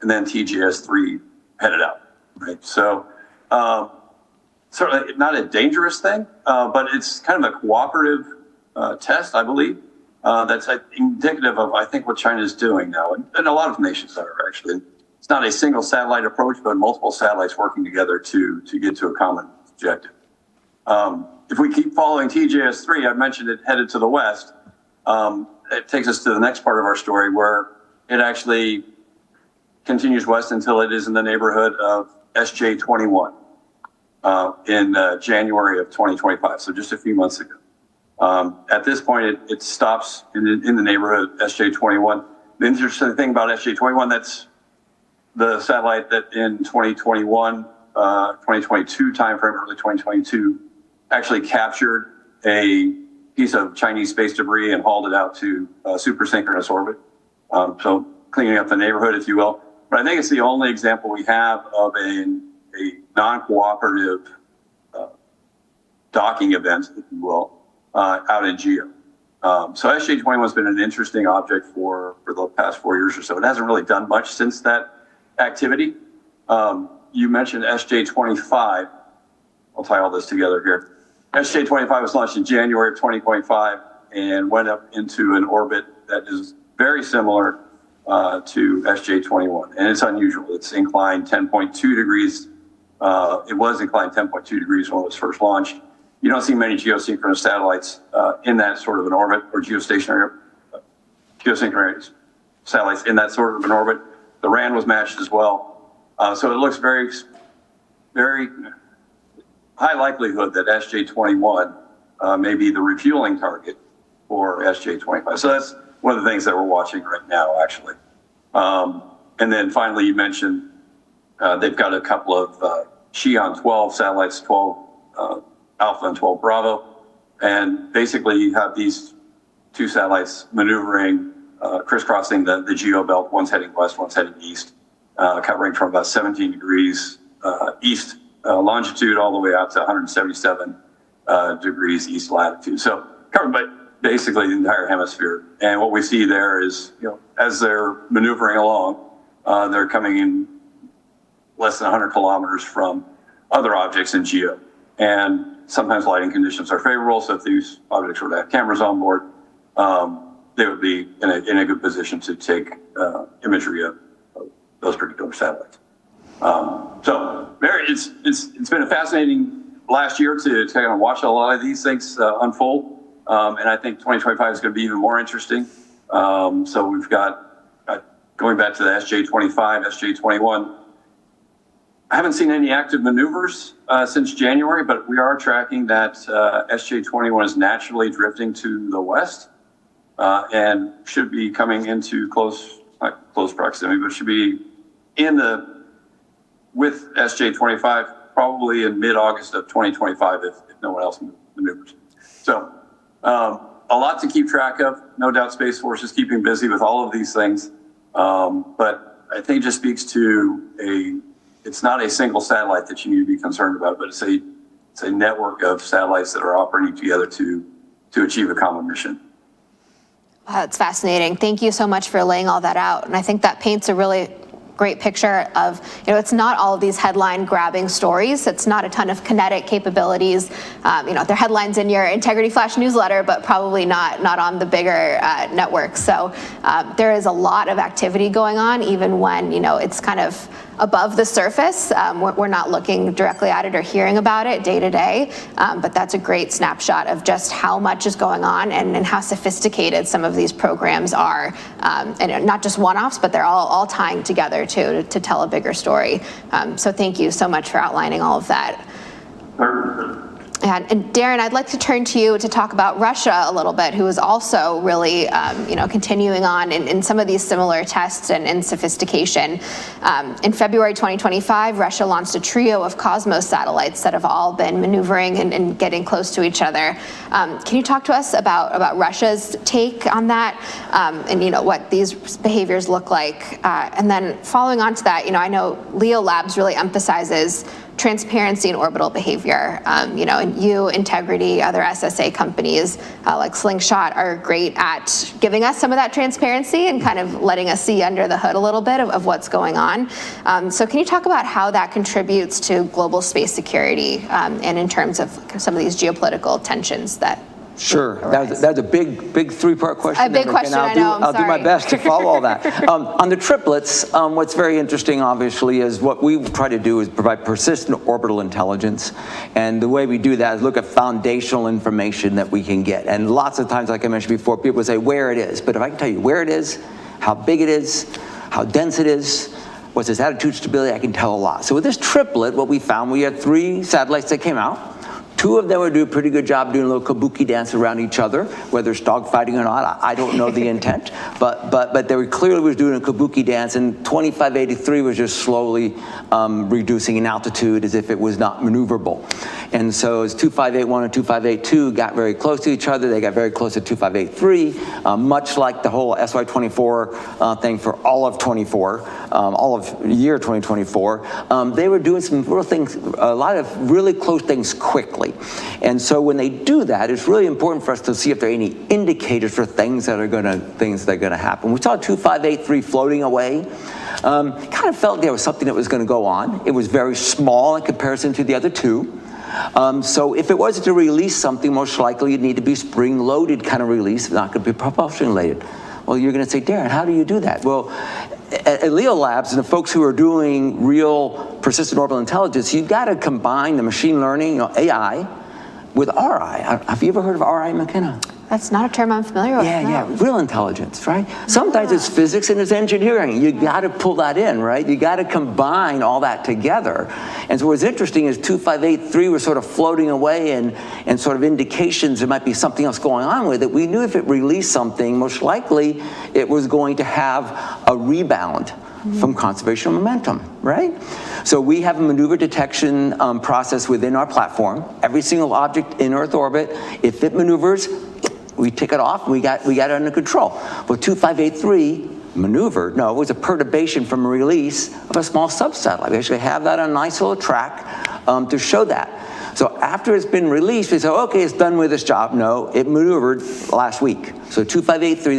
and then TGS-3 headed out, right? So certainly not a dangerous thing, but it's kind of a cooperative test, I believe, that's indicative of, I think, what China is doing now, and a lot of nations are actually. It's not a single satellite approach, but multiple satellites working together to get to a common objective. If we keep following TJS-3, I mentioned it headed to the west. It takes us to the next part of our story where it actually continues west until it is in the neighborhood of SJ-21 in January of 2025, so just a few months ago. At this point, it stops in the neighborhood of SJ-21. The interesting thing about SJ-21, that's the satellite that in 2021, 2022 timeframe, early 2022, actually captured a piece of Chinese space debris and hauled it out to supersynchronous orbit. So cleaning up the neighborhood, if you will. But I think it's the only example we have of a non-cooperative docking event, if you will, out in GEO. So SJ-21 has been an interesting object for the past 4 years or so. It hasn't really done much since that activity. You mentioned SJ-25. I'll tie all this together here. SJ-25 was launched in January of 2025 and went up into an orbit that is very similar to SJ-21. And it's unusual. It's inclined 10.2 degrees. It was inclined 10.2 degrees when it was first launched. You don't see many geosynchronous satellites in that sort of an orbit, or geosynchronous satellites in that sort of an orbit. The RAN was matched as well. So it looks very, very high likelihood that SJ-21 may be the refueling target for SJ-25. So that's one of the things that we're watching right now, actually. And then finally, you mentioned they've got a couple of Xi'an 12 satellites, 12 Alpha and 12 Bravo. And basically, you have these two satellites maneuvering, crisscrossing the geo belt. One's heading west, one's heading east, covering from about 17 degrees east longitude all the way out to 177 degrees east latitude. So covered by basically the entire hemisphere. And what we see there is, as they're maneuvering along, they're coming in less than 100 kilometers from other objects in GEO. And sometimes lighting conditions are favorable, so if these objects were to have cameras on board, they would be in a good position to take imagery of those particular satellites. So it's been a fascinating last year to kind of watch a lot of these things unfold. And I think 2025 is going to be even more interesting. So we've got, going back to the SJ-25, SJ-21, I haven't seen any active maneuvers since January, but we are tracking that SJ-21 is naturally drifting to the west and should be coming into not close proximity, but should be with SJ-25 probably in mid-August of 2025 if no one else maneuvers. So a lot to keep track of. No doubt Space Force is keeping busy with all of these things. But I think it just speaks to it's not a single satellite that you need to be concerned about, but it's a network of satellites that are operating together to achieve a common mission. That's fascinating. Thank you so much for laying all that out. And I think that paints a really great picture of, it's not all of these headline grabbing stories. It's not a ton of kinetic capabilities. They're headlines in your Integrity Flash newsletter, but probably not on the bigger networks. So there is a lot of activity going on, even when, it's kind of above the surface. We're not looking directly at it or hearing about it day to day, but that's a great snapshot of just how much is going on and how sophisticated some of these programs are. And not just one-offs, but they're all tying together to tell a bigger story. So thank you so much for outlining all of that. And Darren, I'd like to turn to you to talk about Russia a little bit, who is also really, continuing on in some of these similar tests and sophistication. In February 2025, Russia launched a trio of Cosmos satellites that have all been maneuvering and getting close to each other. Can you talk to us about Russia's take on that, and what these behaviors look like? And then following on to that, I know Leo Labs really emphasizes transparency in orbital behavior. And you, Integrity, other SSA companies like Slingshot are great at giving us some of that transparency and kind of letting us see under the hood a little bit of what's going on. So can you talk about how that contributes to global space security and in terms of some of these geopolitical tensions that Sure. That's a big three-part question. A big question, I know, I'm I'll do my sorry. best to follow all that. On the triplets, what's very interesting, obviously, is what we try to do is provide persistent orbital intelligence. And the way we do that is look at foundational information that we can get. And lots of times, like I mentioned before, people say where it is. But if I can tell you where it is, how big it is, how dense it is, what's its attitude stability, I can tell a lot. So with this triplet, what we found, we had 3 satellites that came out. 2 of them would do a pretty good job doing a little kabuki dance around each other, whether it's dogfighting or not, I don't know the intent, but they were clearly was doing a kabuki dance, and 2583 was just slowly reducing in altitude as if it was not maneuverable. And so as 2581 and 2582 got very close to each other, they got very close to 2583, much like the whole SY24 thing for all of 24, all of year 2024. They were doing some real things, a lot of really close things quickly. And so when they do that, it's really important for us to see if there are any indicators for things that are going to happen. We saw 2583 floating away. Kind of felt there was something that was going to go on. It was very small in comparison to the other 2. So if it was to release something, most likely it'd need to be spring-loaded kind of release, not going to be propulsion-related. Well, you're going to say, Darren, how do you do that? Well, at Leo Labs and the folks who are doing real persistent orbital intelligence, you've got to combine the machine learning, AI, with RI. Have you ever heard of RI, Makena? That's not a term I'm familiar with. Yeah, real intelligence, right? Sometimes it's physics and it's engineering. You got to pull that in, right? You got to combine all that together. And so what's interesting is 2583 was sort of floating away and sort of indications there might be something else going on with it. We knew if it released something, most likely it was going to have a rebound from conservation of momentum, right? So we have a maneuver detection process within our platform. Every single object in Earth orbit, if it maneuvers, we tick it off, and we got it under control. Well, 2583 maneuvered, no, it was a perturbation from a release of a small subsatellite. We actually have that on a nice little track to show that. So after it's been released, we say, okay, it's done with its job. No, it maneuvered last week. So 2583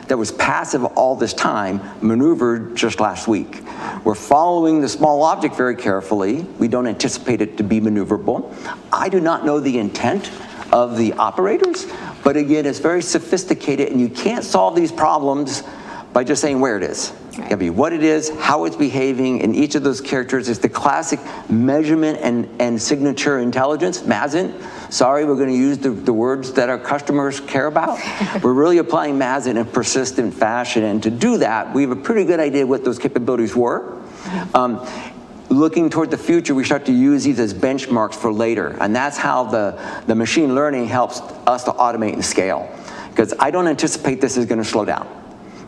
that was passive all this time maneuvered just last week. We're following the small object very carefully. We don't anticipate it to be maneuverable. I do not know the intent of the operators, but again, it's very sophisticated, and you can't solve these problems by just saying where it is. Right. It can be what it is, how it's behaving, and each of those characters is the classic measurement and signature intelligence, MASINT. Sorry, we're going to use the words that our customers care about. We're really applying MASINT in a persistent fashion, and to do that, we have a pretty good idea what those capabilities were. Looking toward the future, we start to use these as benchmarks for later, and that's how the machine learning helps us to automate and scale. Because I don't anticipate this is going to slow down,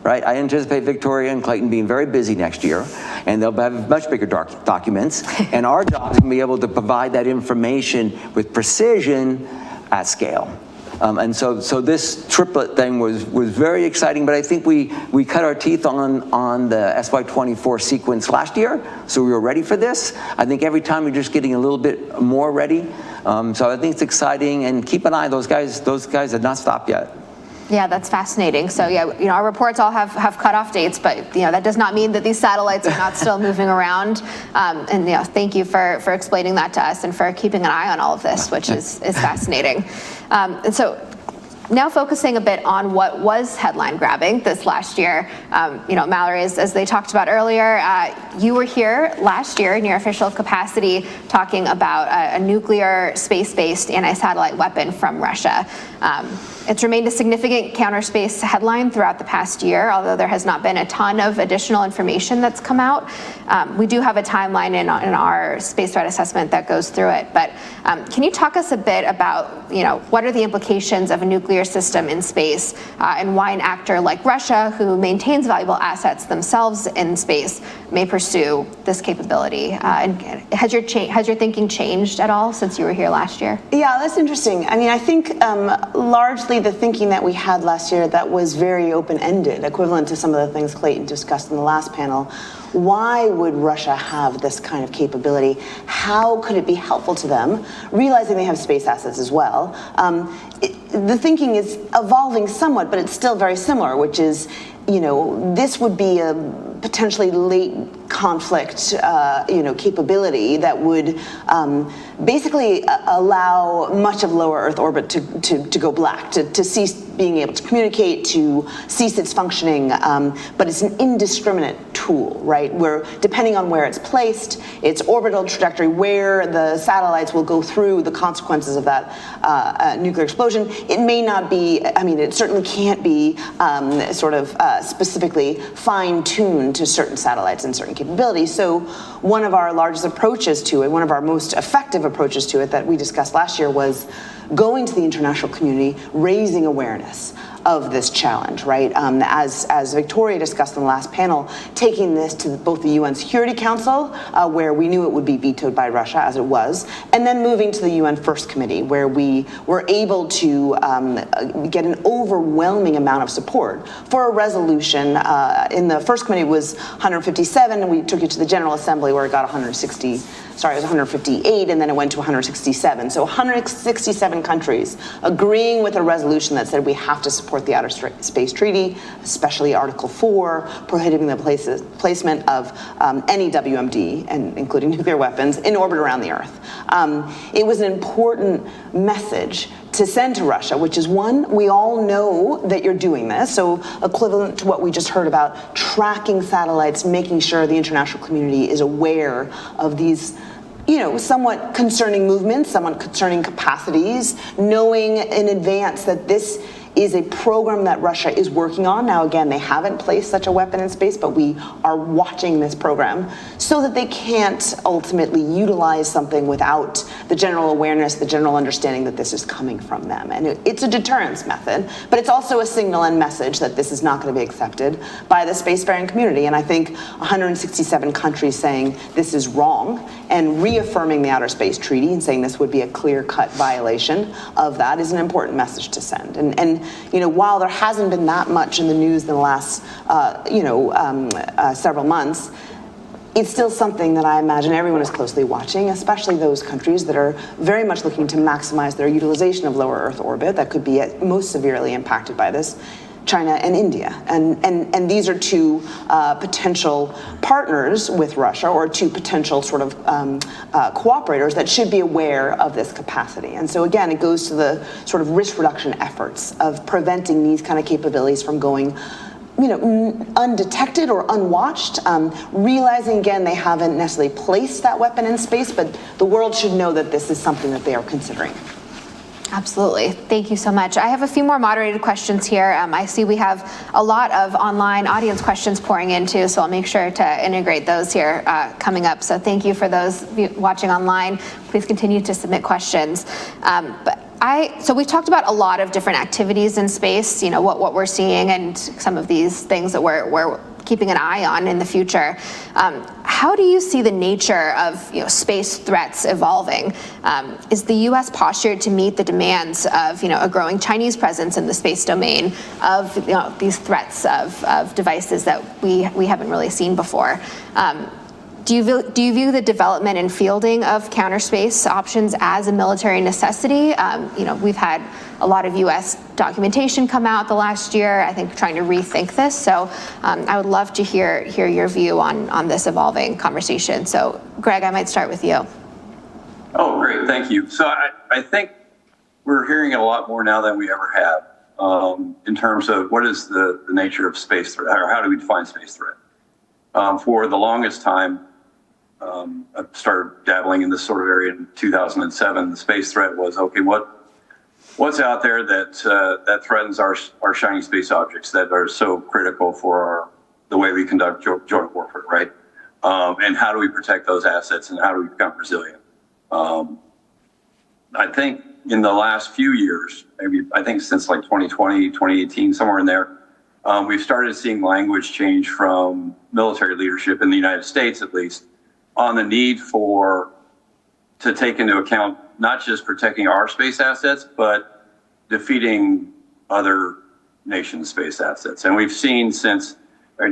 right? I anticipate Victoria and Clayton being very busy next year, and they'll have much bigger documents, and our job is going to be able to provide that information with precision at scale. And so this triplet thing was very exciting, but I think we cut our teeth on the SY24 sequence last year, so we were ready for this. I think every time we're just getting a little bit more ready. So I think it's exciting, and keep an eye, those guys have not stopped yet. Yeah, that's fascinating. So yeah, our reports all have cutoff dates, but that does not mean that these satellites are not still moving around. And thank you for explaining that to us and for keeping an eye on all of this, which is fascinating. And so now focusing a bit on what was headline grabbing this last year, Mallory, as they talked about earlier, you were here last year in your official capacity talking about a nuclear space-based anti-satellite weapon from Russia. It's remained a significant counterspace headline throughout the past year, although there has not been a ton of additional information that's come out. We do have a timeline in our space threat assessment that goes through it, but can you talk us a bit about, what are the implications of a nuclear system in space and why an actor like Russia, who maintains valuable assets themselves in space, may pursue this capability? And has your thinking changed at all since you were here last year? Yeah, that's interesting. I mean, I think largely the thinking that we had last year that was very open-ended, equivalent to some of the things Clayton discussed in the last panel. Why would Russia have this kind of capability? How could it be helpful to them, realizing they have space assets as well? The thinking is evolving somewhat, but it's still very similar, which is, this would be a potentially late conflict, capability that would basically allow much of lower Earth orbit to go black, to cease being able to communicate, to cease its functioning. But it's an indiscriminate tool, right? Where depending on where it's placed, its orbital trajectory, where the satellites will go through the consequences of that nuclear explosion, it may not be, it certainly can't be specifically fine-tuned to certain satellites and certain capabilities. So one of our largest approaches to it, one of our most effective approaches to it that we discussed last year was going to the international community, raising awareness of this challenge, right? As Victoria discussed in the last panel, taking this to both the UN Security Council, where we knew it would be vetoed by Russia, as it was, and then moving to the UN First Committee, where we were able to get an overwhelming amount of support for a resolution. In the First Committee it was 157, and we took it to the General Assembly where it got 158, and then it went to 167. So 167 countries agreeing with a resolution that said we have to support the Outer Space Treaty, especially Article 4, prohibiting the placement of any WMD, and including nuclear weapons, in orbit around the Earth. It was an important message to send to Russia, which is one, we all know that you're doing this, so equivalent to what we just heard about tracking satellites, making sure the international community is aware of these somewhat concerning movements, somewhat concerning capacities, knowing in advance that this is a program that Russia is working on. Now, again, they haven't placed such a weapon in space, but we are watching this program so that they can't ultimately utilize something without the general awareness, the general understanding that this is coming from them. And it's a deterrence method, but it's also a signal and message that this is not going to be accepted by the spacefaring community. And I think 167 countries saying this is wrong and reaffirming the Outer Space Treaty and saying this would be a clear-cut violation of that is an important message to send. And while there hasn't been that much in the news in the last, several months, it's still something that I imagine everyone is closely watching, especially those countries that are very much looking to maximize their utilization of lower Earth orbit that could be most severely impacted by this. China and India. And these are two potential partners with Russia, or two potential sort of cooperators that should be aware of this capacity. And so again, it goes to the sort of risk reduction efforts of preventing these kind of capabilities from going undetected or unwatched, realizing again they haven't necessarily placed that weapon in space, but the world should know that this is something that they are considering. Absolutely. Thank you so much. I have a few more moderated questions here. I see we have a lot of online audience questions pouring in too, so I'll make sure to integrate those here coming up. So thank you for those watching online. Please continue to submit questions. So we've talked about a lot of different activities in space, what we're seeing and some of these things that we're keeping an eye on in the future. How do you see the nature of space threats evolving? Is the U.S. postured to meet the demands of a growing Chinese presence in the space domain, of these threats of devices that we haven't really seen before? Do you view the development and fielding of counterspace options as a military necessity? We've had a lot of U.S. documentation come out the last year, I think, trying to rethink this. So I would love to hear your view on this evolving conversation. So Greg, I might start with you. Oh, great, thank you. So I think we're hearing it a lot more now than we ever have in terms of what is the nature of space threat, or how do we define space threat? For the longest time, I started dabbling in this sort of area in 2007. The space threat was, okay, what's out there that threatens our shining space objects that are so critical for the way we conduct joint warfare, right? And how do we protect those assets, and how do we become resilient? I think in the last few years, I think since like 2020, 2018, somewhere in there, we've started seeing language change from military leadership in the United States, at least, on the need to take into account not just protecting our space assets, but defeating other nations' space assets. And we've seen since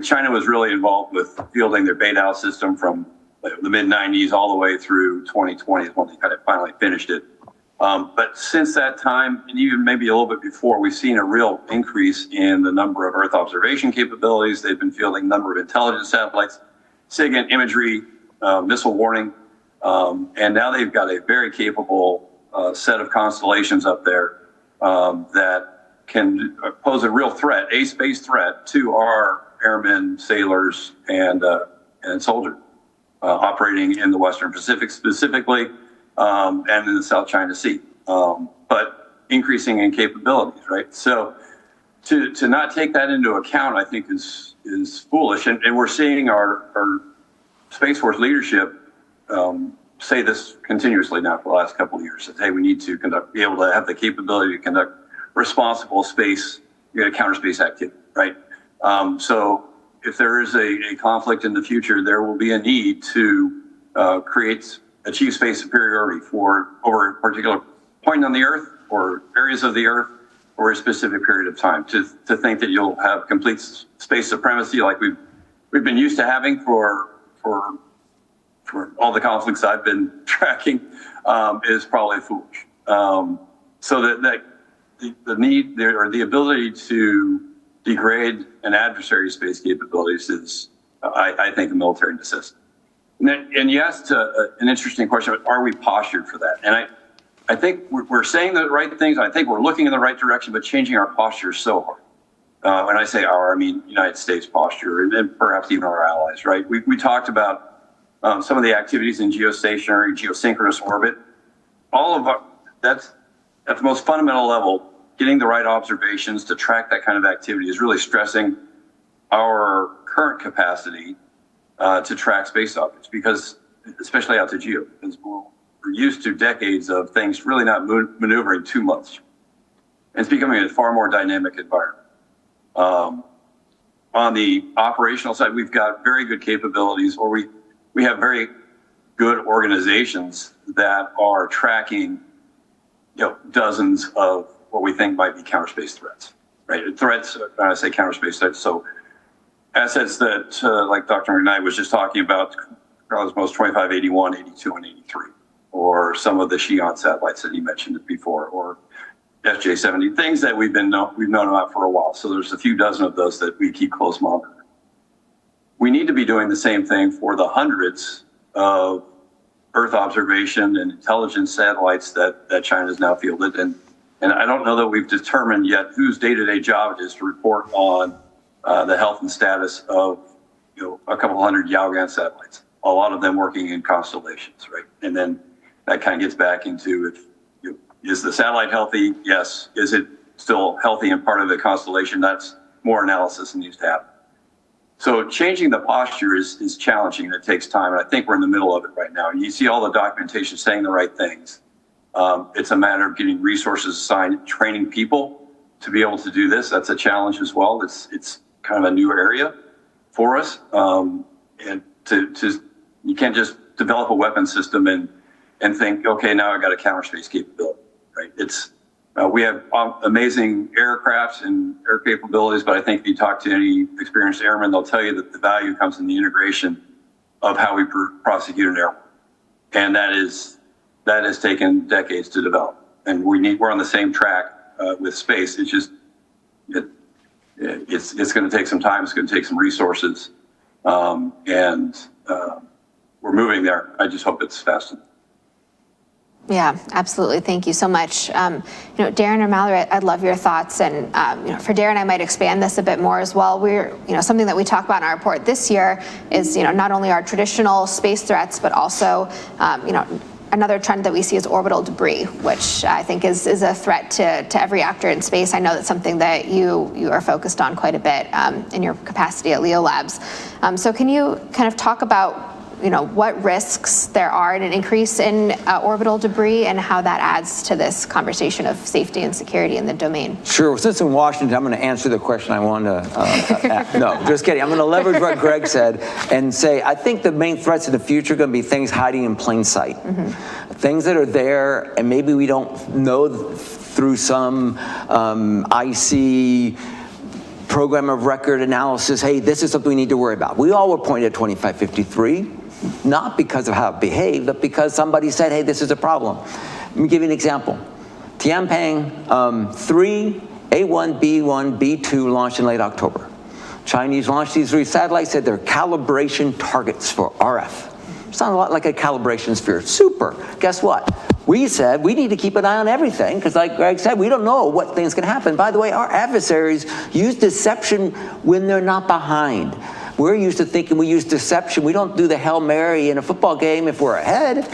China was really involved with fielding their Beidou system from the mid-90s all the way through 2020 when they kind of finally finished it. But since that time, and even maybe a little bit before, we've seen a real increase in the number of Earth observation capabilities. They've been fielding a number of intelligence satellites, SIGINT imagery, missile warning, and now they've got a very capable set of constellations up there that can pose a real threat, a space threat, to our airmen, sailors, and soldiers operating in the Western Pacific specifically, and in the South China Sea, but increasing in capabilities, right? So to not take that into account, I think is foolish. And we're seeing our Space Force leadership say this continuously now for the last couple of years, that, hey, we need to be able to have the capability to conduct responsible space, counter space activity, right? So if there is a conflict in the future, there will be a need to achieve space superiority over a particular point on the Earth or areas of the Earth or a specific period of time. To think that you'll have complete space supremacy like we've been used to having for all the conflicts I've been tracking is probably foolish. So that the need there, or the ability to degrade an adversary's space capabilities is, I think, a military necessity. And you asked an interesting question, are we postured for that? And I think we're saying the right things. I think we're looking in the right direction, but changing our posture is so hard. When I say our, I mean United States posture, and perhaps even our allies, right? We talked about some of the activities in geostationary, geosynchronous orbit. All of that's at the most fundamental level, getting the right observations to track that kind of activity is really stressing our current capacity to track space objects, because especially out to geo, because we're used to decades of things really not maneuvering too much. And it's becoming a far more dynamic environment. On the operational side, we've got very good capabilities, or we have very good organizations that are tracking, dozens of what we think might be counter space threats, right? Threats, when I say counter space threats, so assets that, like Dr. McKnight was just talking about, Cosmos 2581, 82, and 83, or some of the Xi'an satellites that he mentioned before, or SJ-70, things that we've known about for a while. So there's a few dozen of those that we keep close monitoring. We need to be doing the same thing for the hundreds of Earth observation and intelligence satellites that China's now fielded. And I don't know that we've determined yet whose day-to-day job it is to report on the health and status of a couple hundred Yaogan satellites, a lot of them working in constellations, right? And then that kind of gets back into, is the satellite healthy? Yes. Is it still healthy and part of the constellation? That's more analysis that needs to happen. So changing the posture is challenging, and it takes time, and I think we're in the middle of it right now. And you see all the documentation saying the right things. It's a matter of getting resources assigned, training people to be able to do this. That's a challenge as well. It's kind of a new area for us. And you can't just develop a weapon system and think, okay, now I got a counter space capability, right? We have amazing aircrafts and air capabilities, but I think if you talk to any experienced airman, they'll tell you that the value comes in the integration of how we prosecute an airport. And that has taken decades to develop. And we're on the same track with space. It's just, it's going to take some time. It's going to take some resources. And we're moving there. I just hope it's fast enough. Yeah, absolutely. Thank you so much. Darren or Mallory, I'd love your thoughts. And for Darren, I might expand this a bit more as well. We're, something that we talk about in our report this year is, not only our traditional space threats, but also, another trend that we see is orbital debris, which I think is a threat to every actor in space. I know that's something that you are focused on quite a bit in your capacity at Leo Labs. So can you kind of talk about what risks there are in an increase in orbital debris and how that adds to this conversation of safety and security in the domain? Sure. Since in Washington, I'm going to answer the question I wanted to. No, just kidding. I'm going to leverage what Greg said and say, I think the main threats in the future are going to be things hiding in plain sight. Mm-hmm. Things that are there and maybe we don't know through some IC program of record analysis, hey, this is something we need to worry about. We all were pointed at 2553. Not because of how it behaved, but because somebody said, hey, this is a problem. Let me give you an example. Tianping 3, A1, B1, B2 launched in late October. Chinese launched these 3 satellites, said they're calibration targets for RF. Sounds a lot like a calibration sphere. Super. Guess what? We said we need to keep an eye on everything because, like Greg said, we don't know what things can happen. By the way, our adversaries use deception when they're not behind. We're used to thinking we use deception. We don't do the Hail Mary in a football game if we're ahead,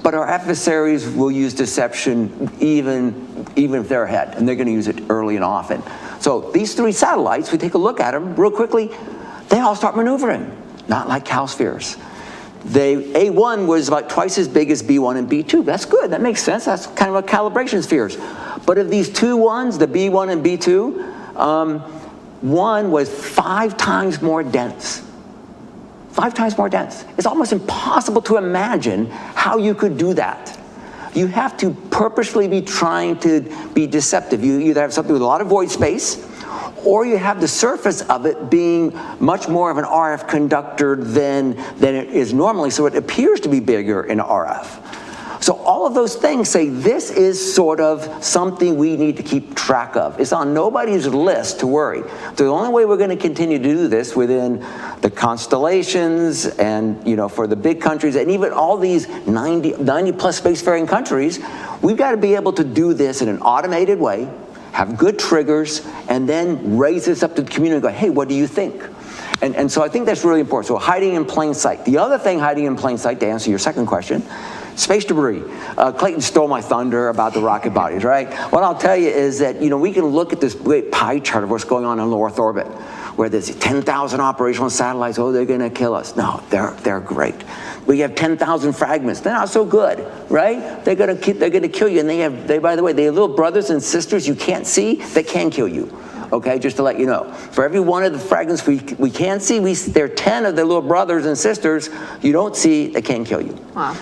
but our adversaries will use deception even if they're ahead, and they're going to use it early and often. So these 3 satellites, we take a look at them real quickly, they all start maneuvering, not like cow spheres. A1 was about twice as big as B1 and B2. That's good, that makes sense. That's kind of a calibration spheres. But of these 2 ones, the B1 and B2, one was 5 times more dense. 5 times more dense. It's almost impossible to imagine how you could do that. You have to purposely be trying to be deceptive. You either have something with a lot of void space, or you have the surface of it being much more of an RF conductor than it is normally, so it appears to be bigger in RF. So all of those things say this is sort of something we need to keep track of. It's on nobody's list to worry. So the only way we're going to continue to do this within the constellations and, for the big countries and even all these 90 plus spacefaring countries, we've got to be able to do this in an automated way, have good triggers, and then raise this up to the community and go, hey, what do you think? And so I think that's really important. So hiding in plain sight. The other thing hiding in plain sight, to answer your second question, space debris. Clayton stole my thunder about the rocket bodies, right? What I'll tell you is that, we can look at this great pie chart of what's going on in low Earth orbit, where there's 10,000 operational satellites. Oh, they're going to kill us. No, they're great. We have 10,000 fragments. They're not so good, right? They're going to kill you. And by the way, they have little brothers and sisters you can't see that can kill you. Okay, just to let you know. For every one of the fragments we can see, there are 10 of their little brothers and sisters you don't see that can kill you. Wow.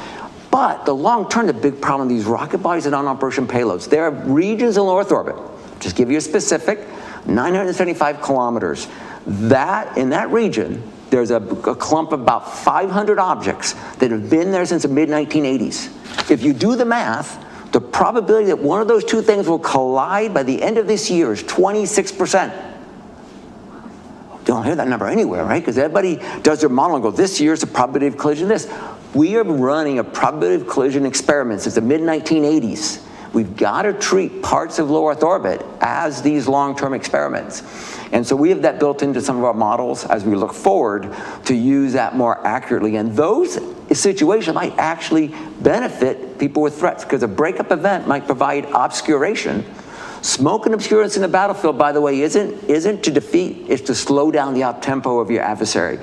But the long term, the big problem, these rocket bodies and on-operation payloads, there are regions in low Earth orbit. Just give you a specific, 975 kilometers. In that region, there's a clump of about 500 objects that have been there since the mid-1980s. If you do the math, the probability that one of those 2 things will collide by the end of this year is 26%. Don't hear that number anywhere, right? Because everybody does their model and go, this year's the probability of collision this. We are running a probability of collision experiment since the mid-1980s. We've got to treat parts of low Earth orbit as these long-term experiments. And so we have that built into some of our models as we look forward to use that more accurately. And those situations might actually benefit people with threats, because a breakup event might provide obscuration. Smoke and obscurance in the battlefield, by the way, isn't to defeat, it's to slow down the outtempo of your adversary.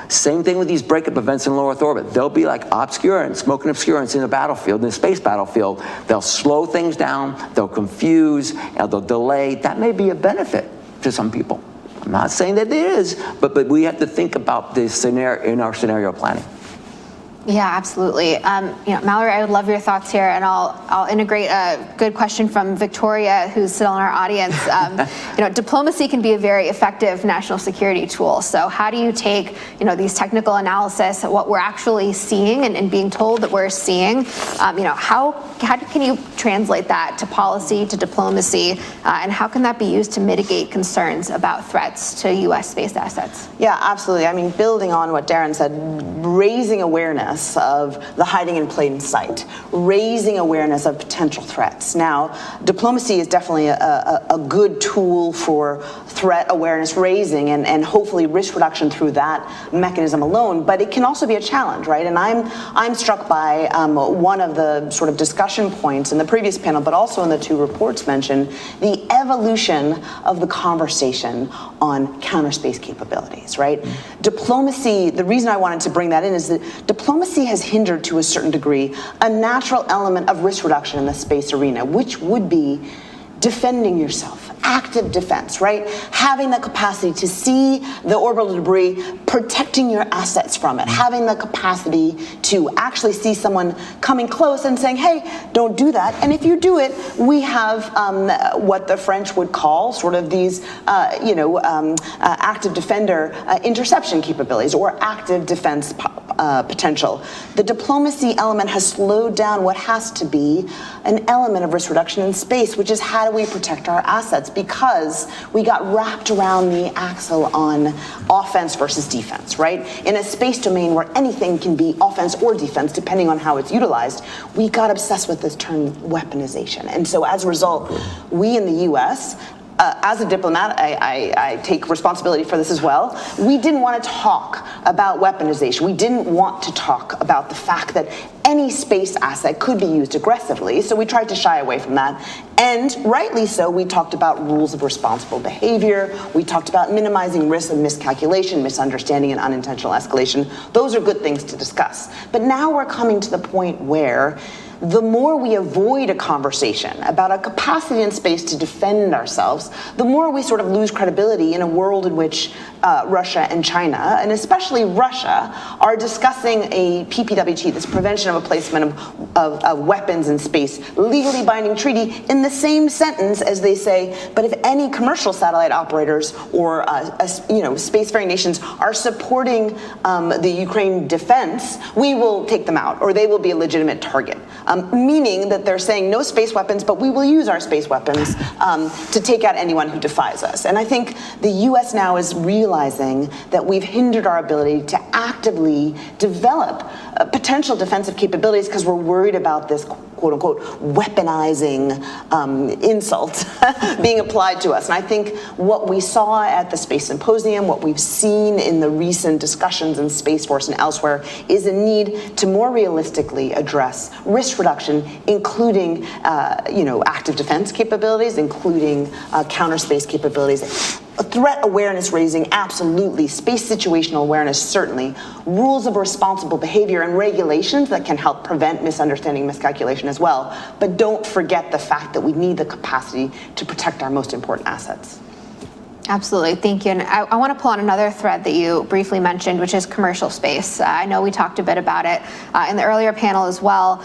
Same thing with these breakup events in low Earth orbit. They'll be like obscurance, smoke and obscurance in the battlefield, in the space battlefield. They'll slow things down, they'll confuse, and they'll delay. That may be a benefit to some people. I'm not saying that it is, but we have to think about this scenario in our scenario planning. Yeah, absolutely. Mallory, I would love your thoughts here, and I'll integrate a good question from Victoria, who's still in our audience. Diplomacy can be a very effective national security tool. So how do you take, these technical analysis, what we're actually seeing and being told that we're seeing, how can you translate that to policy, to diplomacy, and how can that be used to mitigate concerns about threats to U.S. space assets? Yeah, absolutely. I mean, building on what Darren said, raising awareness of the hiding in plain sight, raising awareness of potential threats. Now, diplomacy is definitely a good tool for threat awareness raising and hopefully risk reduction through that mechanism alone, but it can also be a challenge, right? And I'm struck by one of the sort of discussion points in the previous panel, but also in the 2 reports mentioned, the evolution of the conversation on counterspace capabilities, right? Diplomacy, the reason I wanted to bring that in is that diplomacy has hindered to a certain degree a natural element of risk reduction in the space arena, which would be defending yourself, active defense, right? Having the capacity to see the orbital debris, protecting your assets from it, having the capacity to actually see someone coming close and saying, hey, don't do that. And if you do it, we have what the French would call sort of these, active defender interception capabilities or active defense potential. The diplomacy element has slowed down what has to be an element of risk reduction in space, which is how do we protect our assets, because we got wrapped around the axle on offense versus defense, right? In a space domain where anything can be offense or defense, depending on how it's utilized, we got obsessed with this term weaponization. And so as a result, we in the US, as a diplomat, I take responsibility for this as well. We didn't want to talk about weaponization. We didn't want to talk about the fact that any space asset could be used aggressively, so we tried to shy away from that. And rightly so, we talked about rules of responsible behavior. We talked about minimizing risk of miscalculation, misunderstanding, and unintentional escalation. Those are good things to discuss. But now we're coming to the point where the more we avoid a conversation about a capacity in space to defend ourselves, the more we sort of lose credibility in a world in which Russia and China, and especially Russia, are discussing a PPWT, this Prevention of a Placement of Weapons in Space, legally binding treaty, in the same sentence as they say, but if any commercial satellite operators or spacefaring nations are supporting the Ukraine defense, we will take them out, or they will be a legitimate target. Meaning that they're saying no space weapons, but we will use our space weapons to take out anyone who defies us. And I think the US now is realizing that we've hindered our ability to actively develop potential defensive capabilities because we're worried about this quote unquote weaponizing insult being applied to us. And I think what we saw at the Space Symposium, what we've seen in the recent discussions in Space Force and elsewhere, is a need to more realistically address risk reduction, including active defense capabilities, including counterspace capabilities. Threat awareness raising, absolutely. Space situational awareness, certainly. Rules of responsible behavior and regulations that can help prevent misunderstanding, miscalculation as well. But don't forget the fact that we need the capacity to protect our most important assets. Absolutely, thank you. And I want to pull on another thread that you briefly mentioned, which is commercial space. I know we talked a bit about it in the earlier panel as well.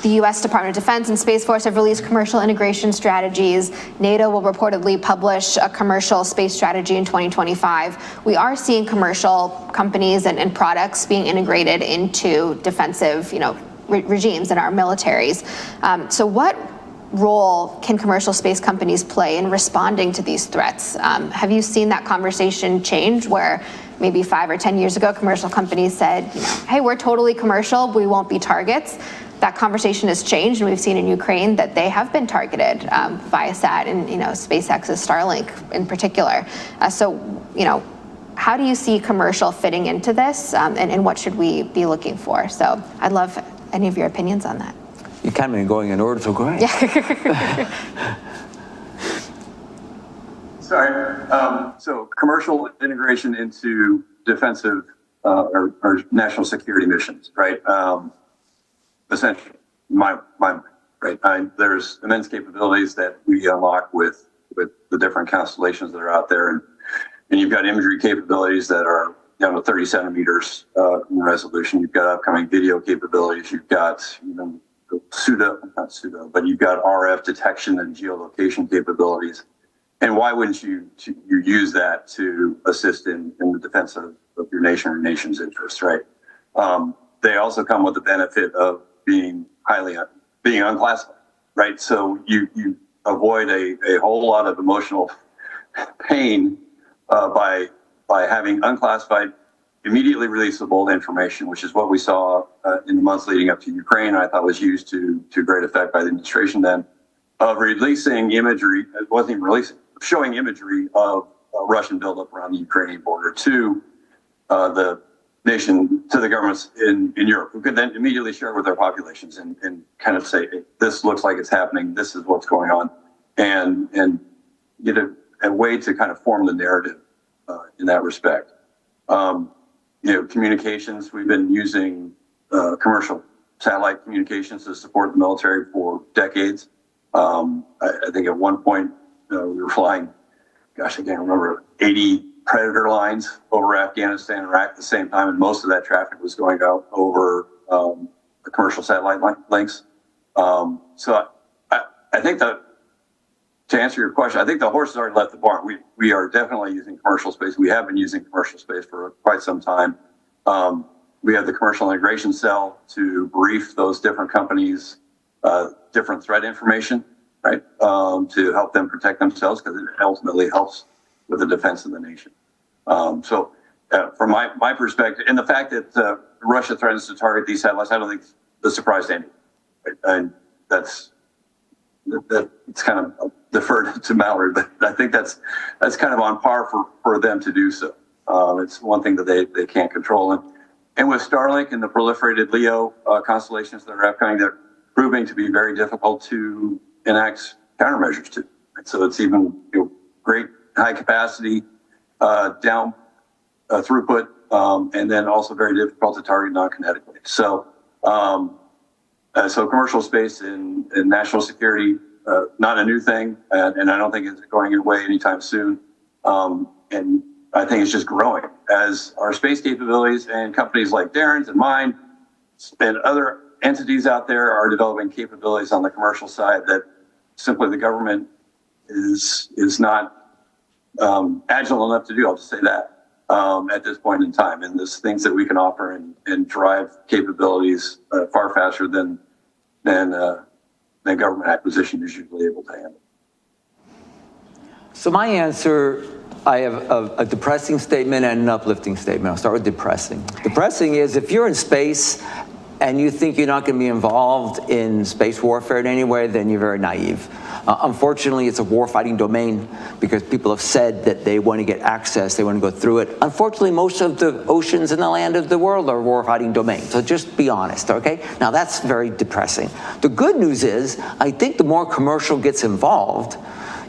The U.S. Department of Defense and Space Force have released commercial integration strategies. NATO will reportedly publish a commercial space strategy in 2025. We are seeing commercial companies and products being integrated into defensive, regimes in our militaries. So what role can commercial space companies play in responding to these threats? Have you seen that conversation change where maybe 5 or 10 years ago, commercial companies said, hey, we're totally commercial, we won't be targets? That conversation has changed, and we've seen in Ukraine that they have been targeted Viasat and SpaceX's Starlink in particular. How do you see commercial fitting into this, and what should we be looking for? So I'd love any of your opinions on that. You're kind of going in order, so go ahead. Yeah. Sorry. So commercial integration into defensive or national security missions, right? Essentially, my mind, right? There's immense capabilities that we unlock with the different constellations that are out there, and you've got imagery capabilities that are down to 30 centimeters in resolution. You've got upcoming video capabilities. You've got not pseudo, but you've got RF detection and geolocation capabilities. And why wouldn't you use that to assist in the defense of your nation or nation's interests, right? They also come with the benefit of being unclassified, right? So you avoid a whole lot of emotional pain by having unclassified, immediately releasable information, which is what we saw in the months leading up to Ukraine. I thought was used to great effect by the administration then, of releasing imagery. It wasn't even releasing, showing imagery of Russian buildup around the Ukrainian border to the governments in Europe, who could then immediately share with their populations and kind of say, hey, this looks like it's happening, this is what's going on, and get a way to kind of form the narrative in that respect. Communications, we've been using commercial satellite communications to support the military for decades. I think at one point we were flying, I can't remember, 80 Predator lines over Afghanistan and Iraq at the same time, and most of that traffic was going out over the commercial satellite links. So I think that to answer your question, I think the horse has already left the barn. We are definitely using commercial space. We have been using commercial space for quite some time. We have the commercial integration cell to brief those different companies, different threat information, right? To help them protect themselves, because it ultimately helps with the defense of the nation. From my perspective, and the fact that Russia threatens to target these satellites, I don't think it's a surprise to anyone. Right? And it's kind of deferred to Mallory, but I think that's kind of on par for them to do so. It's one thing that they can't control. And with Starlink and the proliferated LEO constellations that are upcoming, they're proving to be very difficult to enact countermeasures to. Right? So it's even great high capacity, down throughput, and then also very difficult to target non-kinetically. So commercial space and national security, not a new thing, and I don't think it's going away anytime soon. And I think it's just growing as our space capabilities and companies like Deterrence and mine and other entities out there are developing capabilities on the commercial side that simply the government is not agile enough to do. I'll just say that at this point in time. And there's things that we can offer and drive capabilities far faster than government acquisition is usually able to handle. So my answer, I have a depressing statement and an uplifting statement. I'll start with depressing. Depressing is if you're in space and you think you're not going to be involved in space warfare in any way, then you're very naive. Unfortunately, it's a warfighting domain because people have said that they want to get access, they want to go through it. Unfortunately, most of the oceans and the land of the world are warfighting domains. So just be honest, okay? Now that's very depressing. The good news is, I think the more commercial gets involved,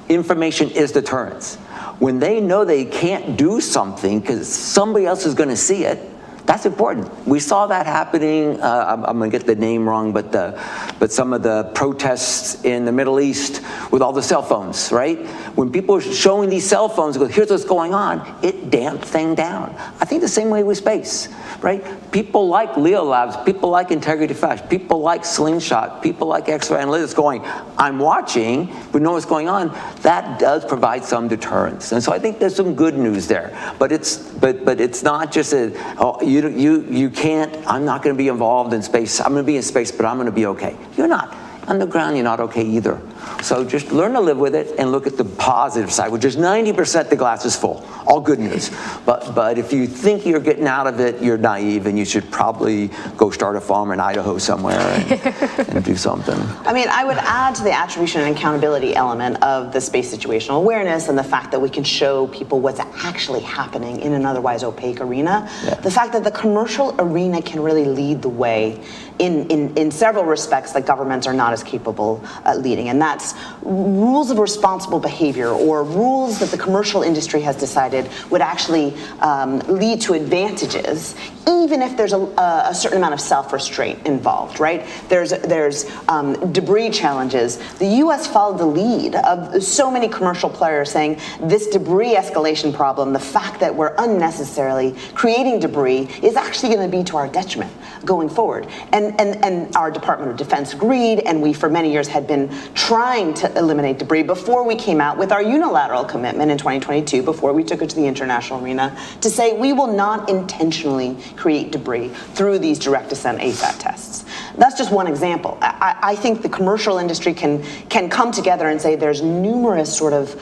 information is deterrence. When they know they can't do something because somebody else is going to see it, that's important. We saw that happening, I'm going to get the name wrong, but some of the protests in the Middle East with all the cell phones, right? When people are showing these cell phones, go, here's what's going on, it damped thing down. I think the same way with space, right? People like Leo Labs, people like Integrity Flash, people like Slingshot, people like X-ray Analytics going, I'm watching, we know what's going on. That does provide some deterrence. And so I think there's some good news there. But it's not just you can't, I'm not going to be involved in space. I'm going to be in space, but I'm going to be okay. You're not. Underground, you're not okay either. So just learn to live with it and look at the positive side, which is 90% the glass is full. All good news. But if you think you're getting out of it, you're naive, and you should probably go start a farm in Idaho somewhere and do something. I mean, I would add to the attribution and accountability element of the space situational awareness and the fact that we can show people what's actually happening in an otherwise opaque arena. Yeah. The fact that the commercial arena can really lead the way in several respects that governments are not as capable at leading. And that's rules of responsible behavior or rules that the commercial industry has decided would actually lead to advantages, even if there's a certain amount of self-restraint involved, right? There's debris challenges. The US followed the lead of so many commercial players saying this debris escalation problem, the fact that we're unnecessarily creating debris is actually going to be to our detriment going forward. And our Department of Defense agreed, and we for many years had been trying to eliminate debris before we came out with our unilateral commitment in 2022, before we took it to the international arena, to say we will not intentionally create debris through these direct descent ASAT tests. That's just one example. I think the commercial industry can come together and say there's numerous sort of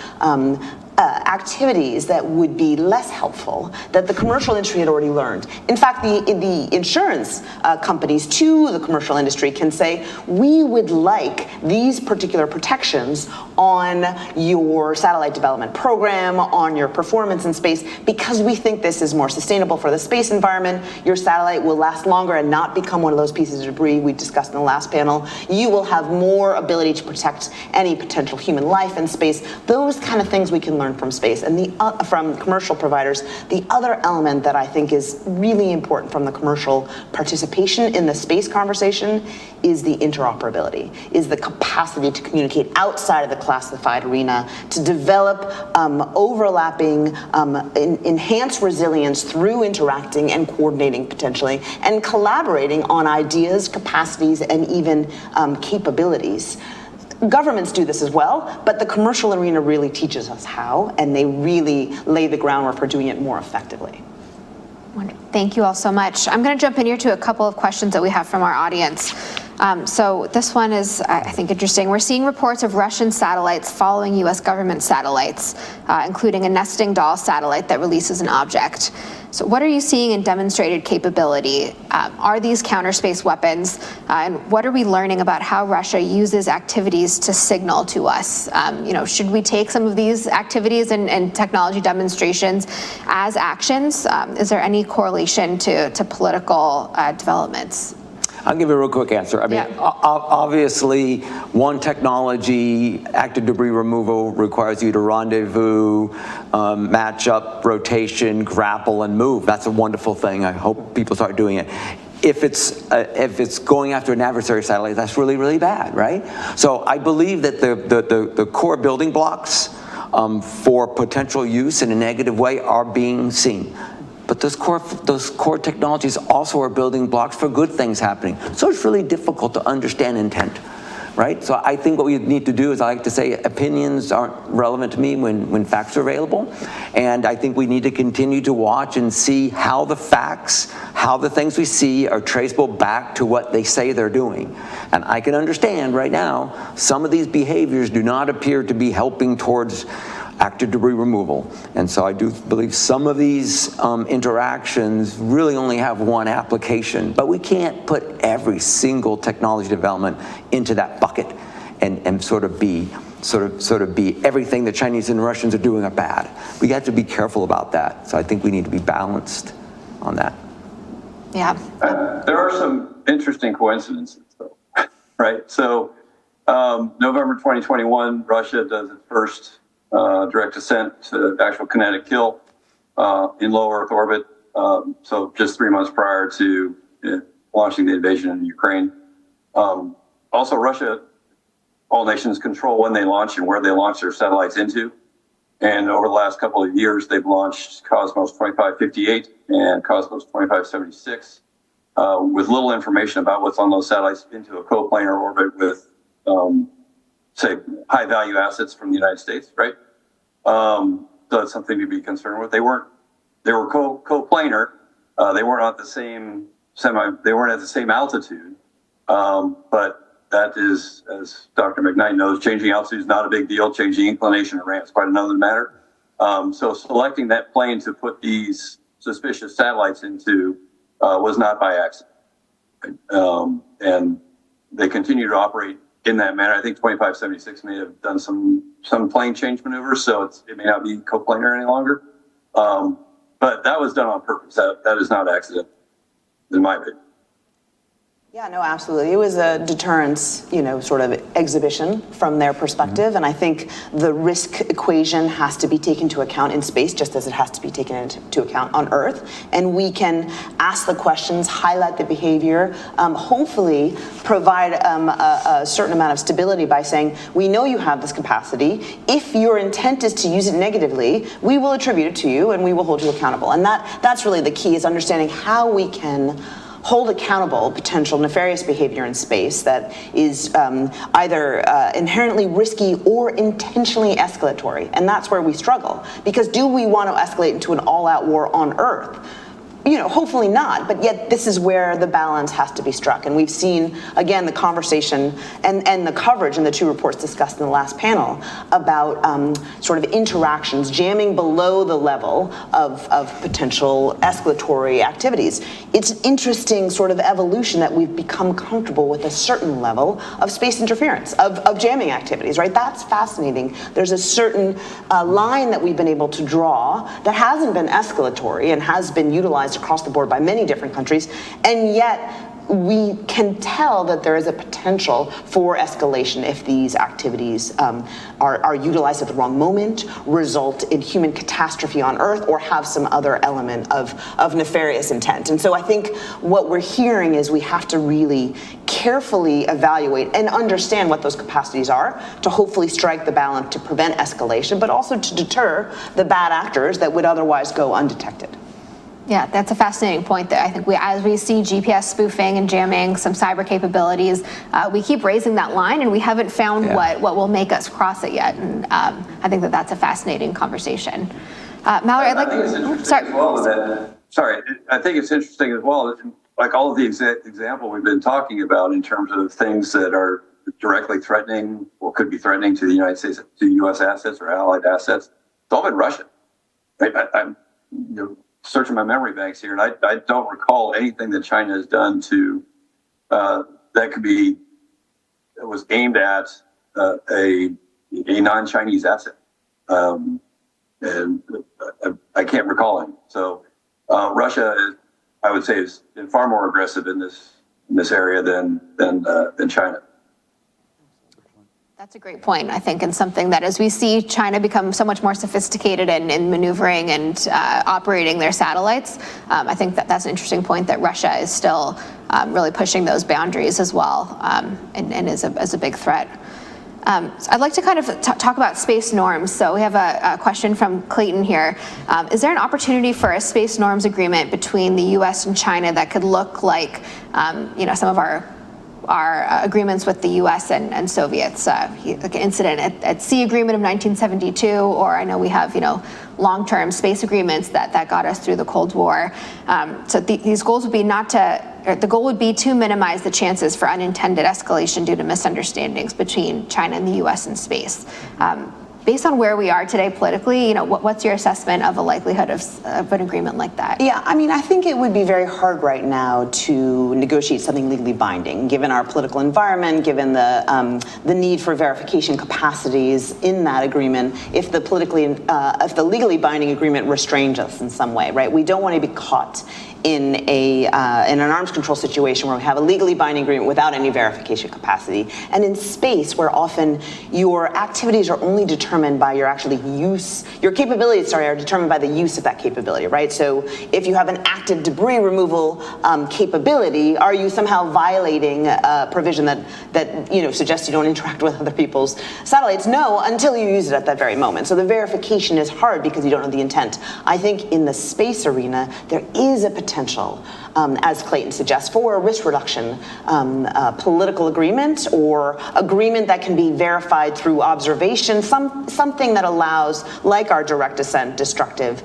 activities that would be less helpful that the commercial industry had already learned. In fact, the insurance companies to the commercial industry can say, we would like these particular protections on your satellite development program, on your performance in space, because we think this is more sustainable for the space environment. Your satellite will last longer and not become one of those pieces of debris we discussed in the last panel. You will have more ability to protect any potential human life in space. Those kind of things we can learn from space and from commercial providers. The other element that I think is really important from the commercial participation in the space conversation is the interoperability, is the capacity to communicate outside of the classified arena, to develop overlapping, enhanced resilience through interacting and coordinating potentially, and collaborating on ideas, capacities, and even capabilities. Governments do this as well, but the commercial arena really teaches us how, and they really lay the groundwork for doing it more effectively. Thank you all so much. I'm going to jump in here to a couple of questions that we have from our audience. So this one is, I think, interesting. We're seeing reports of Russian satellites following U.S. government satellites, including a nesting doll satellite that releases an object. So what are you seeing in demonstrated capability? Are these counterspace weapons? And what are we learning about how Russia uses activities to signal to us? Should we take some of these activities and technology demonstrations as actions? Is there any correlation to political developments? I'll give you a real quick answer. I mean, obviously, one technology, active debris removal, requires you to rendezvous, match up, rotation, grapple, and move. That's a wonderful thing. I hope people start doing it. If it's going after an adversary satellite, that's really, really bad, right? So I believe that the core building blocks for potential use in a negative way are being seen. But those core technologies also are building blocks for good things happening. So it's really difficult to understand intent, right? So I think what we need to do is, I like to say, opinions aren't relevant to me when facts are available. And I think we need to continue to watch and see how the facts, how the things we see are traceable back to what they say they're doing. And I can understand right now, some of these behaviors do not appear to be helping towards active debris removal. And so I do believe some of these interactions really only have one application, but we can't put every single technology development into that bucket and sort of be everything the Chinese and Russians are doing are bad. We have to be careful about that. So I think we need to be balanced on that. Yeah. There are some interesting coincidences, though, right? So November 2021, Russia does its first direct descent to actual kinetic kill in low Earth orbit. So just 3 months prior to launching the invasion in Ukraine. Also, Russia, all nations control when they launch and where they launch their satellites into. And over the last couple of years, they've launched Cosmos 2558 and Cosmos 2576 with little information about what's on those satellites into a coplanar orbit with say, high-value assets from the United States, right? So that's something to be concerned with. They were coplanar. They weren't at the same they weren't at the same altitude. But that is, as Dr. McKnight knows, changing altitude is not a big deal. Changing inclination of ramp is quite another matter. So selecting that plane to put these suspicious satellites into was not by accident. And they continue to operate in that manner. I think 2576 may have done some plane change maneuvers, so it may not be coplanar any longer. But that was done on purpose. That is not accident, in my opinion. Yeah, no, absolutely. It was a deterrence, sort of exhibition from their perspective. And I think the risk equation has to be taken into account in space, just as it has to be taken into account on Earth. And we can ask the questions, highlight the behavior, hopefully provide a certain amount of stability by saying, we know you have this capacity. If your intent is to use it negatively, we will attribute it to you and we will hold you accountable. And that's really the key, is understanding how we can hold accountable potential nefarious behavior in space that is either inherently risky or intentionally escalatory. And that's where we struggle. Because do we want to escalate into an all-out war on Earth? Hopefully not, but yet this is where the balance has to be struck. And we've seen, again, the conversation and the coverage in the two reports discussed in the last panel about sort of interactions jamming below the level of potential escalatory activities. It's an interesting sort of evolution that we've become comfortable with a certain level of space interference, of jamming activities, right? That's fascinating. There's a certain line that we've been able to draw that hasn't been escalatory and has been utilized across the board by many different countries, and yet we can tell that there is a potential for escalation if these activities are utilized at the wrong moment, result in human catastrophe on Earth, or have some other element of nefarious intent. And so I think what we're hearing is we have to really carefully evaluate and understand what those capacities are to hopefully strike the balance to prevent escalation, but also to deter the bad actors that would otherwise go undetected. Yeah, that's a fascinating point that I think as we see GPS spoofing and jamming, some cyber capabilities, we keep raising that line and we haven't found what will make us cross it yet. And I think that's a fascinating conversation. Mallory, I'd like I think it's interesting as well, like all of the example we've been talking about in terms of things that are directly threatening or could be threatening to the United States, to U.S. assets or allied assets. It's all been Russian. I'm searching my memory banks here, and I don't recall anything that China has done to that was aimed at a non-Chinese asset. And I can't recall any. So Russia, I would say, is far more aggressive in this area than China. That's a great point, I think, and something that as we see China become so much more sophisticated in maneuvering and operating their satellites, I think that's an interesting point that Russia is still really pushing those boundaries as well, and is a big threat. So I'd like to kind of talk about space norms. So we have a question from Clayton here. Is there an opportunity for a space norms agreement between the U.S. and China that could look like, some of our agreements with the U.S. and Soviets, like an incident at sea agreement of 1972, or I know we have, long-term space agreements that got us through the Cold War. So these goals would be the goal would be to minimize the chances for unintended escalation due to misunderstandings between China and the U.S. in space. Based on where we are today politically, what's your assessment of the likelihood of an agreement like that? Yeah, I think it would be very hard right now to negotiate something legally binding, given our political environment, given the need for verification capacities in that agreement. If the legally binding agreement restrains us in some way, right? We don't want to be caught in an arms control situation where we have a legally binding agreement without any verification capacity, and in space where often your activities are only determined by your capabilities are determined by the use of that capability, right? So if you have an active debris removal capability, are you somehow violating a provision that suggests you don't interact with other people's satellites? No, until you use it at that very moment. So the verification is hard because you don't know the intent. I think in the space arena, there is a potential, as Clayton suggests, for a risk reduction political agreement or agreement that can be verified through observation, something that allows, like our direct ascent destructive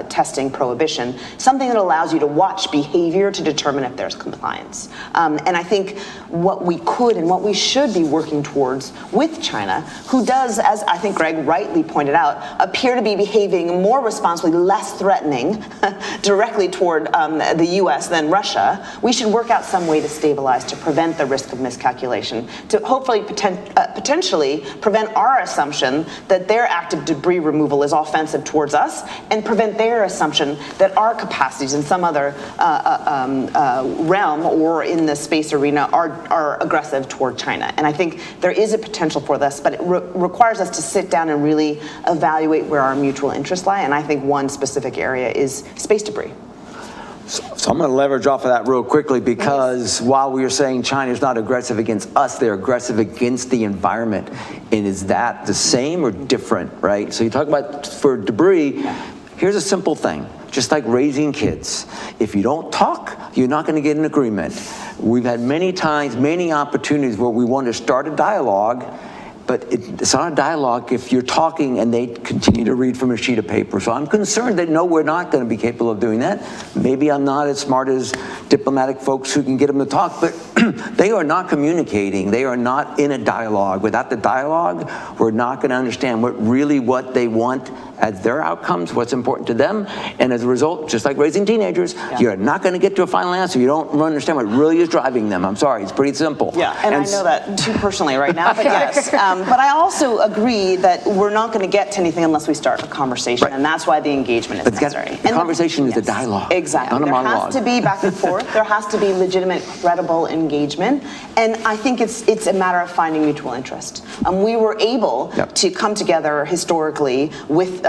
testing prohibition, something that allows you to watch behavior to determine if there's compliance. And I think what we could and what we should be working towards with China, who does, as I think Greg rightly pointed out, appear to be behaving more responsibly, less threatening directly toward the U.S. than Russia, we should work out some way to stabilize, to prevent the risk of miscalculation, to hopefully potentially prevent our assumption that their active debris removal is offensive towards us, and prevent their assumption that our capacities in some other realm or in the space arena are aggressive toward China. And I think there is a potential for this, but it requires us to sit down and really evaluate where our mutual interests lie. And I think one specific area is space debris. So I'm going to leverage off of that real quickly, because while we are saying China is not aggressive against us, they're aggressive against the environment. And is that the same or different, right? So you talk about for debris, here's a simple thing, just like raising kids. If you don't talk, you're not going to get an agreement. We've had many times, many opportunities where we want to start a dialogue, but it's not a dialogue if you're talking and they continue to read from a sheet of paper. So I'm concerned that no, we're not going to be capable of doing that. Maybe I'm not as smart as diplomatic folks who can get them to talk, but they are not communicating. They are not in a dialogue. Without the dialogue, we're not going to understand what they want as their outcomes, what's important to them. And as a result, just like raising teenagers, you're not going to get to a final answer. You don't understand what really is driving them. I'm sorry, it's pretty simple. Yeah, and I know that too personally right now, but yes. But I also agree that we're not going to get to anything unless we start a conversation, and that's why the engagement is necessary. The conversation is a dialogue, exactly. not a monologue. There has to be back and forth. There has to be legitimate, credible engagement, and I think it's a matter of finding mutual interest. We were able to come together historically with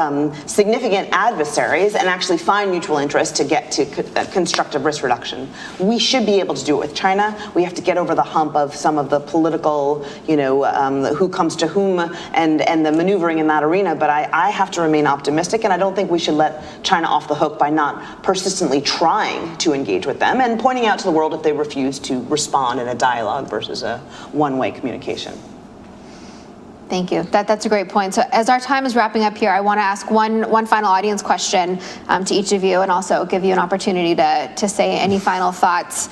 significant adversaries and actually find mutual interest to get to constructive risk reduction. We should be able to do it with China. We have to get over the hump of some of the political, who comes to whom and the maneuvering in that arena. But I have to remain optimistic, and I don't think we should let China off the hook by not persistently trying to engage with them and pointing out to the world if they refuse to respond in a dialogue versus a one-way communication. Thank you. That's a great point. So as our time is wrapping up here, I want to ask one final audience question to each of you, and also give you an opportunity to say any final thoughts.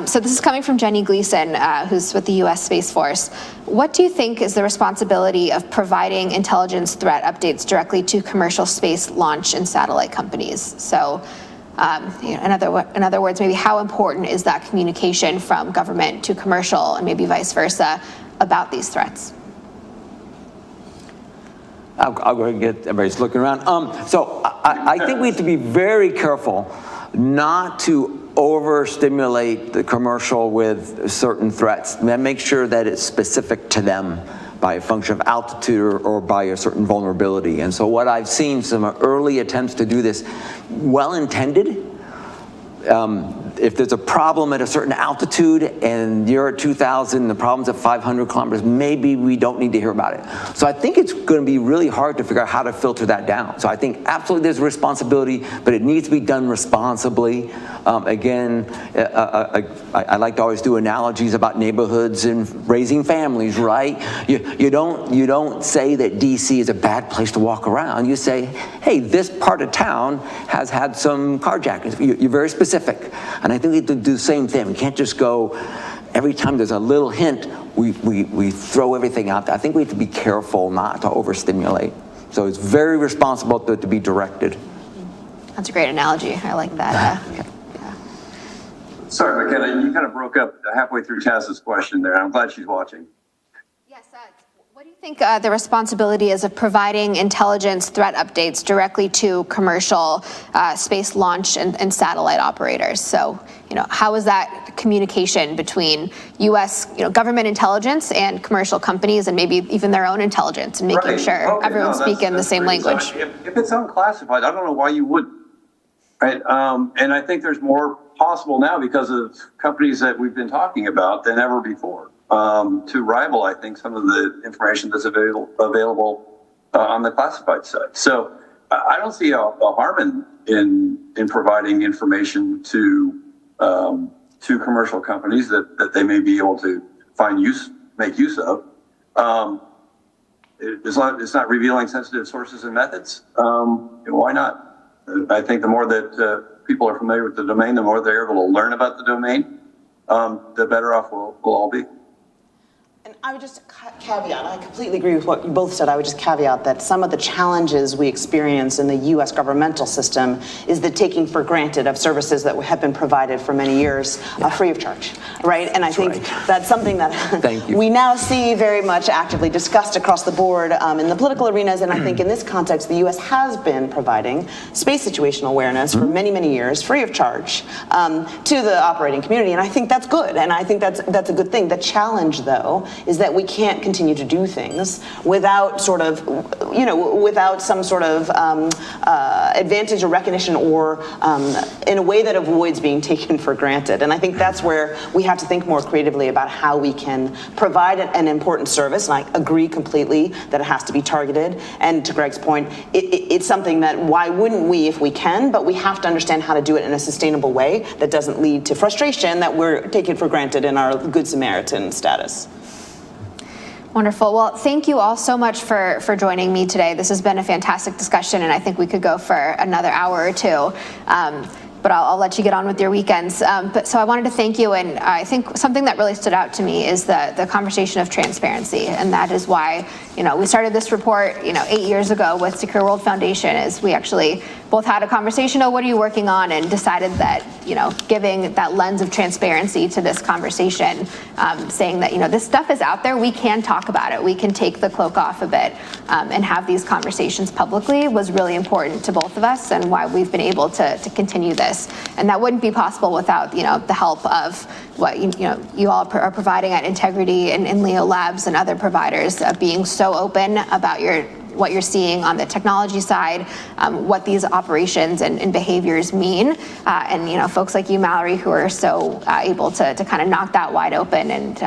So this is coming from Jenny Gleason, who's with the U.S. Space Force. What do you think is the responsibility of providing intelligence threat updates directly to commercial space launch and satellite companies? So in other words, maybe how important is that communication from government to commercial, and maybe vice versa, about these threats? I'll go ahead and get everybody's looking around. So I think we have to be very careful not to overstimulate the commercial with certain threats. Make sure that it's specific to them by a function of altitude or by a certain vulnerability. And so what I've seen, some early attempts to do this, well-intended. If there's a problem at a certain altitude and you're at 2,000, the problem's at 500 kilometers, maybe we don't need to hear about it. So I think it's going to be really hard to figure out how to filter that down. So I think absolutely there's a responsibility, but it needs to be done responsibly. Again, I like to always do analogies about neighborhoods and raising families, right? You don't say that DC is a bad place to walk around. You say, hey, this part of town has had some carjackings. You're very specific. And I think we have to do the same thing. We can't just go, every time there's a little hint, we throw everything out there. I think we have to be careful not to overstimulate. So it's very responsible to be directed. That's a great analogy. I like that. Sorry, Makena, you kind of broke up halfway through Taz's question there. I'm glad she's watching. Yes, what do you think the responsibility is of providing intelligence threat updates directly to commercial space launch and satellite operators? So, how is that communication between U.S. government intelligence and commercial companies, and maybe even their own intelligence, and making sure everyone's speaking the same language? So if it's unclassified, I don't know why you wouldn't, right? And I think there's more possible now because of companies that we've been talking about than ever before. To rival, I think, some of the information that's available on the classified side. So I don't see a harm in providing information to commercial companies that they may be able to make use of. It's not revealing sensitive sources and methods. Why not? I think the more that people are familiar with the domain, the more they're able to learn about the domain, the better off we'll all be. And I would just caveat, I completely agree with what you both said. I would just caveat that some of the challenges we experience in the U.S. governmental system is the taking for granted of services that have been provided for many years free of charge, right? And I think that's something that we now see very much actively discussed across the board in the political arenas. And I think in this context, the U.S. has been providing space situational awareness for many, many years, free of charge, to the operating community. And I think that's good. And I think that's a good thing. The challenge, though, is that we can't continue to do things without without some sort of advantage or recognition, or in a way that avoids being taken for granted. And I think that's where we have to think more creatively about how we can provide an important service. And I agree completely that it has to be targeted. And to Greg's point, it's something that why wouldn't we if we can, but we have to understand how to do it in a sustainable way that doesn't lead to frustration that we're taken for granted in our Good Samaritan status. Wonderful. Well, thank you all so much for joining me today. This has been a fantastic discussion, and I think we could go for another hour or two. But I'll let you get on with your weekends. But so I wanted to thank you, and I think something that really stood out to me is the conversation of transparency, and that is why we started this report 8 years ago with Secure World Foundation. Is we actually both had a conversation, what are you working on, and decided that giving that lens of transparency to this conversation, saying that this stuff is out there, we can talk about it, we can take the cloak off a bit, and have these conversations publicly was really important to both of us, and why we've been able to continue this. And that wouldn't be possible without the help of what you all are providing at Integrity and Leo Labs and other providers, being so open about your what you're seeing on the technology side, what these operations and behaviors mean, and you know, folks like you, Mallory, who are so able to kind of knock that wide open and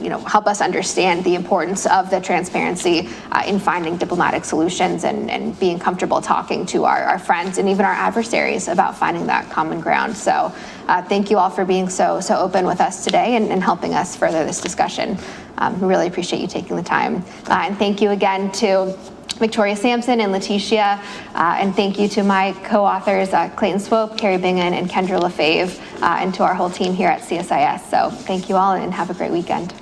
you know, help us understand the importance of the transparency in finding diplomatic solutions and being comfortable talking to our friends and even our adversaries about finding that common ground. So thank you all for being so open with us today and helping us further this discussion. We really appreciate you taking the time. And thank you again to Victoria Samson and Laetitia, and thank you to my co-authors, Clayton Swope, Kari Bingen, and Kendra Lefebvre, and to our whole team here at CSIS. So thank you all and have a great weekend.